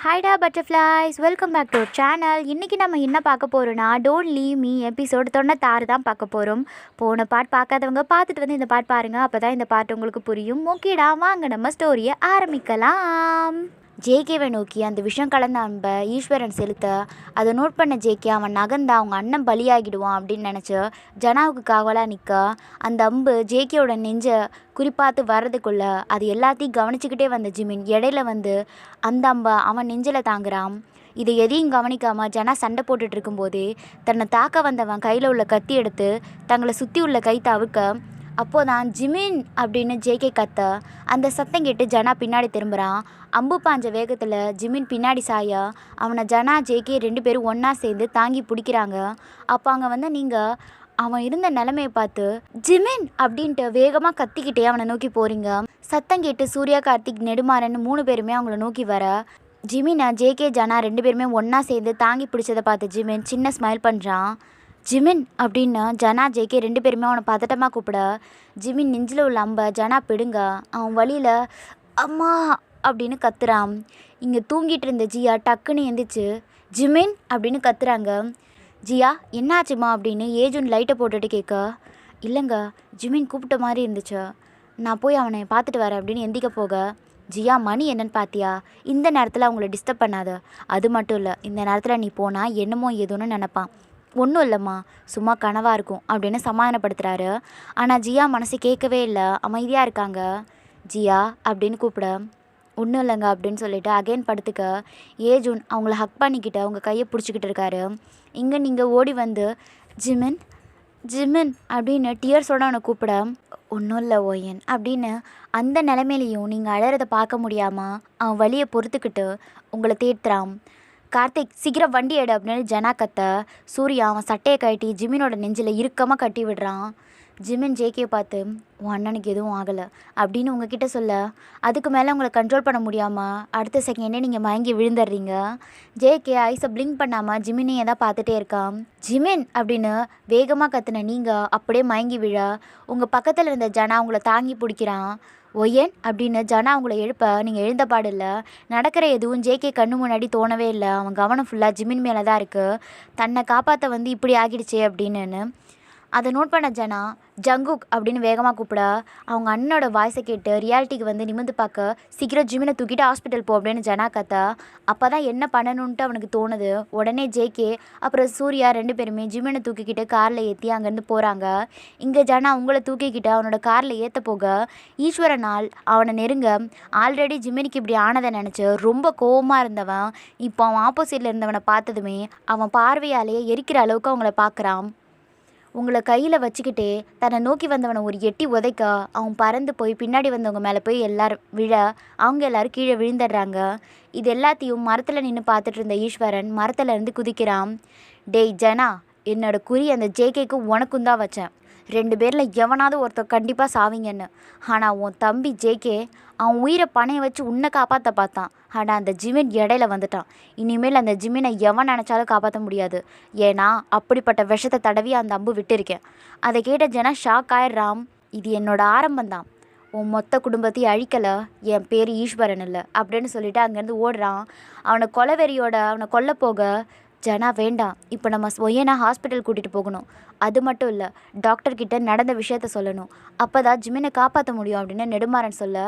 ஹாய்டா butterflies, welcome back to our channel. இன்றைக்கி நம்ம என்ன பார்க்க போகிறோன்னா, டோன்ட் லீவ் மீ எபிசோடு 96 தான் பார்க்க போகிறோம். போன பாட் பார்க்காதவங்க பார்த்துட்டு வந்து இந்த பாட் பாருங்கள், அப்போ தான் இந்த பாட்டு உங்களுக்கு புரியும். ஓகேடா, வாங்க நம்ம ஸ்டோரியை ஆரம்பிக்கலாம். ஜேகேவை நோக்கி அந்த விஷம் கலந்த அன்பை ஈஸ்வரன் செலுத்த அதை நோட் பண்ண ஜேகே அவன் நகர்ந்தா அவங்க அண்ணன் பலியாகிடுவான் அப்படின்னு நினச்சி ஜனாவுக்கு காவலாக நிற்க அந்த அம்பு ஜேகேயோட நெஞ்சை குறிப்பாத்து வர்றதுக்குள்ள அது எல்லாத்தையும் கவனிச்சுக்கிட்டே வந்த ஜிமின் இடையில வந்து அந்த அம்பை அவன் நெஞ்சில் தாங்குறான். இதை எதையும் கவனிக்காமல் ஜனா சண்டை போட்டுட்டு இருக்கும்போதே தன்னை தாக்க வந்தவன் கையில் உள்ள கத்தி எடுத்து தங்களை சுற்றி உள்ள கை தவிர்க்க அப்போதான் ஜிமின் அப்படின்னு ஜேகே கத்த அந்த சத்தம் கேட்டு ஜனா பின்னாடி திரும்புகிறான். அம்பு பாஞ்ச வேகத்தில் ஜிமின் பின்னாடி சாய அவனை ஜனா ஜேகே 2 பேரும் ஒன்றா சேர்ந்து தாங்கி பிடிக்கிறாங்க. அப்போ அங்கே வந்து நீங்கள் அவன் இருந்த நிலைமையை பார்த்து ஜிமின் அப்படின்ட்டு வேகமாக கத்திக்கிட்டே அவனை நோக்கி போகிறீங்க. சத்தம் கேட்டு சூர்யா, கார்த்திக், நெடுமாறன் 3 பேருமே அவங்கள நோக்கி வர ஜிமினை ஜேகே ஜனா 2 பேருமே ஒன்றா சேர்ந்து தாங்கி பிடிச்சதை பார்த்து ஜிமின் சின்ன ஸ்மைல் பண்ணுறான். ஜிமின் அப்படின்னு ஜனா ஜேகே 2 பேருமே அவனை பதட்டமாக கூப்பிட ஜிமின் நெஞ்சில் உள்ள அம்பை ஜனா பிடுங்க அவன் வழியில் அம்மா அப்படின்னு கத்துறான். இங்கே தூங்கிட்டு இருந்த ஜியா டக்குன்னு எந்திரிச்சு ஜிமின் அப்படின்னு கத்துறாங்க. ஜியா என்னாச்சுமா அப்படின்னு ஏஜுன் லைட்டை போட்டுட்டு கேட்க, இல்லைங்க ஜிமின் கூப்பிட்ட மாதிரி இருந்துச்சு, நான் போய் அவனை பார்த்துட்டு வரேன் அப்படின்னு எந்திக்க போக ஜியா மணி என்னன்னு பார்த்தியா, இந்த நேரத்தில் அவங்கள டிஸ்டர்ப் பண்ணாத, அது மட்டும் இல்லை இந்த நேரத்தில் நீ போனால் என்னமோ ஏதோன்னு நினப்பான், ஒன்றும் இல்லைம்மா சும்மா கனவாக இருக்கும் அப்படின்னு சமாதானப்படுத்துகிறாரு. ஆனால் ஜியா மனசு கேட்கவே இல்லை, அமைதியாக இருக்காங்க. ஜியா அப்படின்னு கூப்பிட ஒன்றும் இல்லைங்க அப்படின்னு சொல்லிட்டு அகைன் படுத்துக்க ஏஜுன் அவங்கள ஹக் பண்ணிக்கிட்டு அவங்க கையை பிடிச்சிக்கிட்டு இருக்காரு. இங்கே நீங்கள் ஓடி வந்து ஜிமின் ஜிமின் அப்படின்னு டியர்ஸோடு அவனை கூப்பிட ஒன்றும் இல்லை ஓயன் அப்படின்னு அந்த நிலைமையிலையும் நீங்கள் அழறதை பார்க்க முடியாமல் அவன் வழியை பொறுத்துக்கிட்டு உங்களை தேடுறான். கார்த்திக் சீக்கிரம் வண்டி எடு அப்படின்னு ஜனா கத்த சூர்யா அவன் சட்டையை கட்டி ஜிமினோட நெஞ்சில் இறுக்கமாக கட்டி விடுறான். ஜிமின் ஜேகே பார்த்து உன் அண்ணனுக்கு எதுவும் ஆகலை அப்படின்னு உங்ககிட்ட சொல்ல அதுக்கு மேலே உங்களை கண்ட்ரோல் பண்ண முடியாமல் அடுத்த செகண்டே நீங்கள் மயங்கி விழுந்துடுறீங்க. ஜேகே ஐஸை பிளிங்க் பண்ணாமல் ஜிமினையே தான் பார்த்துட்டே இருக்கான். ஜிமின் அப்படின்னு வேகமாக கத்துன நீங்கள் அப்படியே மயங்கி விழ உங்கள் பக்கத்தில் இருந்த ஜனா உங்களை தாங்கி பிடிக்கிறான். ஒயன் அப்படின்னு ஜனா அவங்கள எழுப்ப நீங்கள் எழுந்த பாடில்லை. நடக்கிற எதுவும் ஜேகே கண்ணு முன்னாடி தோணவே இல்லை. அவன் கவனம் ஃபுல்லாக ஜிமின் மேலே தான் இருக்குது. தன்னை காப்பாற்ற வந்து இப்படி ஆகிடுச்சே அப்படின்னு அதை நோட் பண்ண ஜனா ஜங்குக் அப்படின்னு வேகமாக கூப்பிட அவங்க அண்ணனோட வாய்ஸை கேட்டு ரியாலிட்டிக்கு வந்து நிமிந்து பார்க்க சீக்கிரம் ஜிமினை தூக்கிட்டு ஹாஸ்பிட்டல் போ அப்படின்னு ஜனா கத்த அப்போ தான் என்ன பண்ணணுன்ட்டு அவனுக்கு தோணுது. உடனே ஜேகே அப்புறம் சூர்யா 2 பேருமே ஜிமினை தூக்கிக்கிட்டு காரில் ஏற்றி அங்கேருந்து போகிறாங்க. இங்கே ஜனா உங்களை தூக்கிக்கிட்டு அவனோட காரில் ஏற்ற போக ஈஸ்வரனால் அவனை நெருங்க ஆல்ரெடி ஜிமினிக்கு இப்படி ஆனதை நினச்சி ரொம்ப கோவமாக இருந்தவன் இப்போ அவன் ஆப்போசிட்டில் இருந்தவனை பார்த்ததுமே அவன் பார்வையாலேயே எரிக்கிற அளவுக்கு அவங்கள பார்க்குறான். உங்களை கையில் வச்சுக்கிட்டே தன்னை நோக்கி வந்தவனை ஒரு எட்டி உதைக்க அவன் பறந்து போய் பின்னாடி வந்தவங்க மேலே போய் எல்லாரும் விழ அவங்க எல்லோரும் கீழே விழுந்துடுறாங்க. இது எல்லாத்தையும் மரத்தில் நின்று பார்த்துட்டு இருந்த ஈஸ்வரன் மரத்தில் இருந்து குதிக்கிறான். டேய் ஜனா, என்னோட குறி அந்த ஜேகேக்கு உனக்கும் தான் வச்சேன், 2 பேரில் எவனாவது ஒருத்தர் கண்டிப்பாக சாவிங்கன்னு. ஆனால் உன் தம்பி ஜேகே அவன் உயிரை பணைய வச்சு உன்னை காப்பாற்ற பார்த்தான். ஆனால் அந்த ஜிமின் இடையில வந்துட்டான். இனிமேல் அந்த ஜிமினை எவன் நினச்சாலும் காப்பாற்ற முடியாது. ஏன்னா அப்படிப்பட்ட விஷத்தை தடவி அந்த அம்பு விட்டுருக்கேன். அதை கேட்ட ஜனா ஷாக் ஆயிடுறான். இது என்னோட ஆரம்பம்தான், உன் மொத்த குடும்பத்தையும் அழிக்கலை, என் பேர் ஈஸ்வரன் இல்லை அப்படின்னு சொல்லிட்டு அங்கேருந்து ஓடுறான். அவனை கொலவெறியோட அவனை கொல்ல போக ஜனா வேண்டாம், இப்போ நம்ம ஒய்யனா ஹாஸ்பிட்டல் கூட்டிகிட்டு போகணும், அது மட்டும் இல்லை டாக்டர்கிட்ட நடந்த விஷயத்த சொல்லணும், அப்போ தான் ஜிமினை காப்பாற்ற முடியும் அப்படின்னு நெடுமாறன் சொல்ல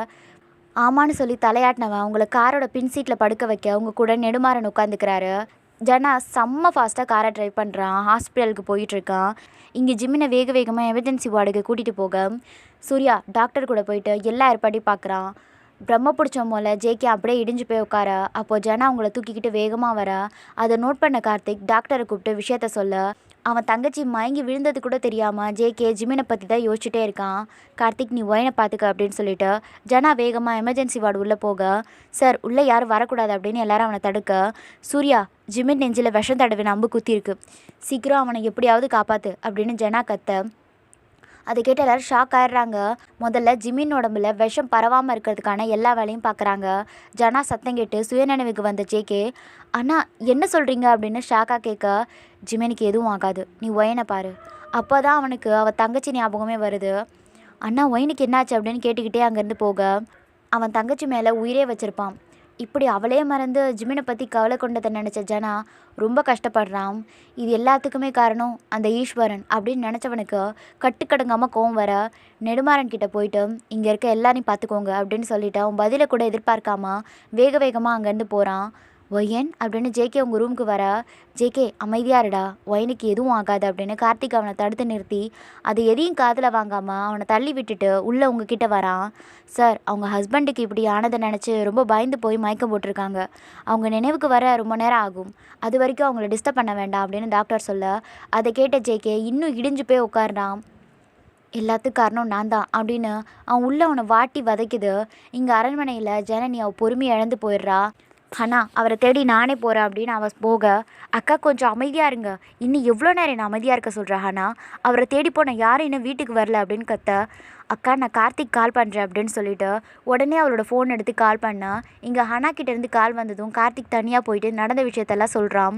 ஆமான்னு சொல்லி தலையாட்டினவன் அவங்கள காரோட பின் சீட்டில் படுக்க வைக்க அவங்க கூட நெடுமாறன் உட்காந்துக்கிறாரு. ஜனா செம்ம ஃபாஸ்ட்டாக காரை ட்ரைவ் பண்ணுறான், ஹாஸ்பிட்டலுக்கு போயிட்டுருக்கான். இங்கே ஜிமினை வேக வேகமாக எமர்ஜென்சி வார்டுக்கு கூட்டிகிட்டு போக சூர்யா டாக்டர் கூட போயிட்டு எல்லா ஏற்பாடையும் பார்க்குறான். பிரம்ம பிடிச்ச போல ஜேகே அப்படியே இடிஞ்சு போய் உட்கார அப்போது ஜனா அவங்கள தூக்கிக்கிட்டு வேகமாக வர அதை நோட் பண்ண கார்த்திக் டாக்டரை கூப்பிட்டு விஷயத்த சொல்ல அவன் தங்கச்சி மயங்கி விழுந்தது கூட தெரியாமல் ஜேகே ஜிமினை பற்றி தான் யோசிச்சுட்டே இருக்கான். கார்த்திக் நீ ஒயனை பார்த்துக்க அப்படின்னு சொல்லிட்டு ஜனா வேகமாக எமர்ஜென்சி வார்டு உள்ளே போக சார் உள்ளே யாரும் வரக்கூடாது அப்படின்னு எல்லாரும் அவனை தடுக்க சூர்யா ஜிமின் நெஞ்சில் விஷம் தடவின அம்பு குத்திருக்கு, சீக்கிரம் அவனை எப்படியாவது காப்பாற்று அப்படின்னு ஜனா கத்த அதை கேட்டு எல்லோரும் ஷாக் ஆயிடுறாங்க. முதல்ல ஜிமின் உடம்புல விஷம் பரவாமல் இருக்கிறதுக்கான எல்லா வேலையும் பார்க்குறாங்க. ஜனா சத்தம் கேட்டு சுயநினைவுக்கு வந்த ஜேகே அண்ணா என்ன சொல்கிறீங்க அப்படின்னு ஷாக்காக கேட்க ஜிமினுக்கு எதுவும் ஆகாது, நீ ஒயனை பாரு. அப்போ தான் அவனுக்கு அவள் தங்கச்சி ஞாபகமே வருது. அண்ணா ஒயனுக்கு என்னாச்சு அப்படின்னு கேட்டுக்கிட்டே அங்கேருந்து போக அவன் தங்கச்சி மேலே உயிரே வச்சுருப்பான். இப்படி அவளே மறந்து ஜிமினை பற்றி கவலை கொண்டதை நினச்ச ஜனா ரொம்ப கஷ்டப்படுறான். இது எல்லாத்துக்குமே காரணம் அந்த ஈஸ்வரன் அப்படின்னு நினச்சவனுக்கு கட்டுக்கடங்காமல் கோவம் வர நெடுமாறன் கிட்ட போயிட்டு இங்கே இருக்க எல்லாரையும் பார்த்துக்கோங்க அப்படின்னு சொல்லிட்டு அவன் பதிலை கூட எதிர்பார்க்காம வேக வேகமாக அங்கேருந்து போகிறான். ஒயன் அப்படின்னு ஜேகே உங்கள் ரூமுக்கு வர, ஜேகே அமைதியாக இருடா, ஒயனுக்கு எதுவும் ஆகாது அப்படின்னு கார்த்திக் அவனை தடுத்து நிறுத்தி அது எதையும் காதில் வாங்காமல் அவனை தள்ளி விட்டுட்டு உள்ளே உங்ககிட்ட வரான். சார், அவங்க ஹஸ்பண்டுக்கு இப்படி ஆனதை நினச்சி ரொம்ப பயந்து போய் மயக்கம் போட்டிருக்காங்க. அவங்க நினைவுக்கு வர ரொம்ப நேரம் ஆகும். அது வரைக்கும் அவங்கள டிஸ்டர்ப் பண்ண வேண்டாம் அப்படின்னு டாக்டர் சொல்ல, அதை கேட்ட ஜேகே இன்னும் இடிஞ்சு போய் உட்கார்றான். எல்லாத்துக்கும் காரணம் நான் தான் அப்படின்னு அவன் உள்ளே அவனை வாட்டி வதைக்குது. இங்கே அரண்மனையில் ஜனனி அவள் பொறுமையை இழந்து போயிடுறா. அண்ணா, அவரை தேடி நானே போகிறேன் அப்படின்னு அவள் போக, அக்கா கொஞ்சம் அமைதியாக இருங்க, இன்னும் எவ்வளோ நேரம் என்ன அமைதியாக இருக்க சொல்கிறா அண்ணா, அவரை தேடி போன யாரும் இன்னும் வீட்டுக்கு வரல அப்படின்னு கத்த, அக்கா நான் கார்த்திக் கால் பண்ணுறேன் அப்படின்னு சொல்லிட்டு உடனே அவளோட ஃபோன் எடுத்து கால் பண்ணா. இங்கே ஹனா கிட்டேருந்து கால் வந்ததும் கார்த்திக் தனியாக போயிட்டு நடந்த விஷயத்தெல்லாம் சொல்கிறான்.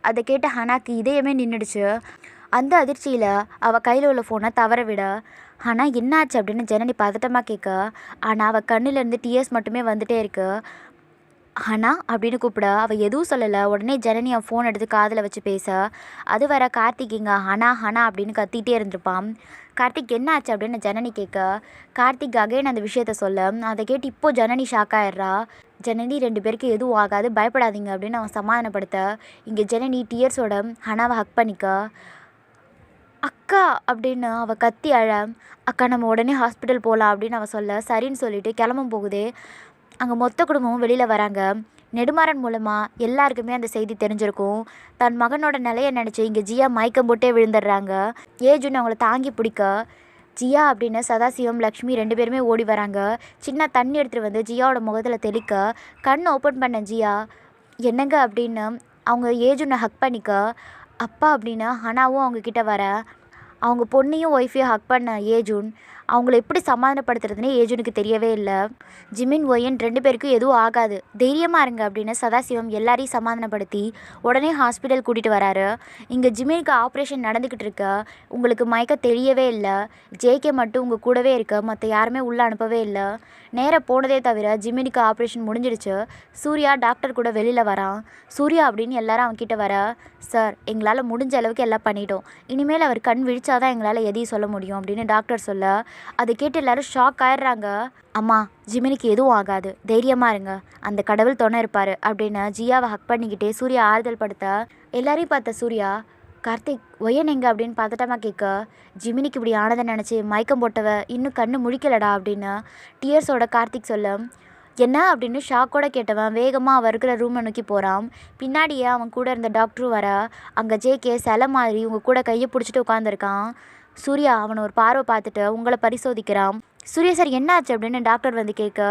அதை கேட்ட ஹனாக்கு இதயமே நின்றுடுச்சு. அந்த அதிர்ச்சியில் அவள் கையில் உள்ள ஃபோனை தவற விட, ஆனால் என்னாச்சு அப்படின்னு ஜனனி பதட்டமாக கேட்க, ஆனால் அவள் கண்ணிலேருந்து டிஎஸ் மட்டுமே வந்துகிட்டே இருக்கு. ஹனா அப்படின்னு கூப்பிட அவள் எதுவும் சொல்லலை. உடனே ஜனனி அவன் ஃபோன் எடுத்து காதில் வச்சு பேச, அது வர கார்த்திக் இங்கே ஹனா ஹனா அப்படின்னு கத்திகிட்டே இருந்திருப்பான். கார்த்திக் என்ன ஆச்சு அப்படின்னு ஜனனி கேட்க, கார்த்திக் அகைன் அந்த விஷயத்த சொல்ல, அதை கேட்டு இப்போது ஜனனி ஷாக் ஆயிடுறா. ஜனனி 2 பேருக்கு எதுவும் ஆகாது, பயப்படாதீங்க அப்படின்னு அவன் சமாதானப்படுத்த, இங்கே ஜனனி டியர்ஸோட ஹனாவை ஹக் பண்ணிக்க, அக்கா அப்படின்னு அவள் கத்தி அழ, அக்கா நம்ம உடனே ஹாஸ்பிட்டல் போகலாம் அப்படின்னு அவள் சொல்ல, சரின்னு சொல்லிட்டு கிளம்பும் போகுதே. அங்கே மொத்த குடும்பமும் வெளியில் வராங்க. நெடுமாறன் மூலமாக எல்லாருக்குமே அந்த செய்தி தெரிஞ்சிருக்கும். தன் மகனோட நிலையை நினச்சி இங்கே ஜியா மயக்கம் போட்டே விழுந்துடுறாங்க. ஏஜுன்னு அவங்கள தாங்கி பிடிக்க, ஜியா அப்படின்னு சதாசிவம் லக்ஷ்மி 2 பேருமே ஓடி வராங்க. சின்ன தண்ணி எடுத்துகிட்டு வந்து ஜியாவோட முகத்தில் தெளிக்க, கண் ஓப்பன் பண்ண ஜியா என்னங்க அப்படின்னு அவங்க ஏஜுனை ஹக் பண்ணிக்க, அப்பா அப்படின்னு ஹனாவும் அவங்கக்கிட்ட வர, அவங்க பொண்ணையும் ஒய்ஃபையும் ஹக் பண்ண ஏஜுன் அவங்கள எப்படி சமாதானப்படுத்துறதுனே ஏஜுனுக்கு தெரியவே இல்லை. ஜிமின் ஒயன் 2 பேருக்கும் எதுவும் ஆகாது, தைரியமாக இருங்க அப்படின்னு சதாசிவம் எல்லாரையும் சமாதானப்படுத்தி உடனே ஹாஸ்பிட்டல் கூட்டிகிட்டு வராரு. இங்கே ஜிமினுக்கு ஆப்ரேஷன் நடந்துக்கிட்டு இருக்க, உங்களுக்கு மயக்க தெரியவே இல்லை, ஜேகே மட்டும் உங்கள் கூடவே இருக்க, மற்ற யாருமே உள்ளே அனுப்பவே இல்லை. நேராக போனதே தவிர ஜிமினுக்கு ஆப்ரேஷன் முடிஞ்சிடுச்சு. சூர்யா டாக்டர் கூட வெளியில் வரான். சூர்யா அப்படின்னு எல்லாரும் அவன்கிட்ட வர, சார் எங்களால் முடிஞ்ச அளவுக்கு எல்லாம் பண்ணிட்டோம், இனிமேல் அவர் கண் விழிச்சாதான் எங்களால் எதையும் சொல்ல முடியும் அப்படின்னு டாக்டர் சொல்ல, அதை கேட்டு எல்லாரும் ஷாக் ஆயிடுறாங்க. அம்மா, ஜிமினிக்கு எதுவும் ஆகாது, தைரியமாக இருங்க, அந்த கடவுள் துணை இருப்பார் அப்படின்னு ஜியாவை ஹக் பண்ணிக்கிட்டே சூர்யா ஆறுதல் படுத்த, எல்லாரையும் பார்த்த சூர்யா, கார்த்திக் ஒயன் எங்க அப்படின்னு பதட்டமாக கேட்க, ஜிமினிக்கு இப்படி ஆனதை நினச்சி மயக்கம் போட்டவ இன்னும் கண்ணு முழிக்கலடா அப்படின்னு டியர்ஸோட கார்த்திக் சொல்ல, என்ன அப்படின்னு ஷாக்கோட கேட்டவன் வேகமாக அவன் இருக்கிற ரூமை நோக்கி போகிறான். பின்னாடியே அவன் கூட இருந்த டாக்டரும் வர, அங்கே ஜேகே சிலை மாதிரி உங்க கூட கையை பிடிச்சிட்டு உட்காந்துருக்கான். சூர்யா அவனை ஒரு பார்வை பார்த்துட்டு உங்களை பரிசோதிக்கிறான். சூர்யா சார் என்னாச்சு அப்படின்னு டாக்டர் வந்து கேட்க,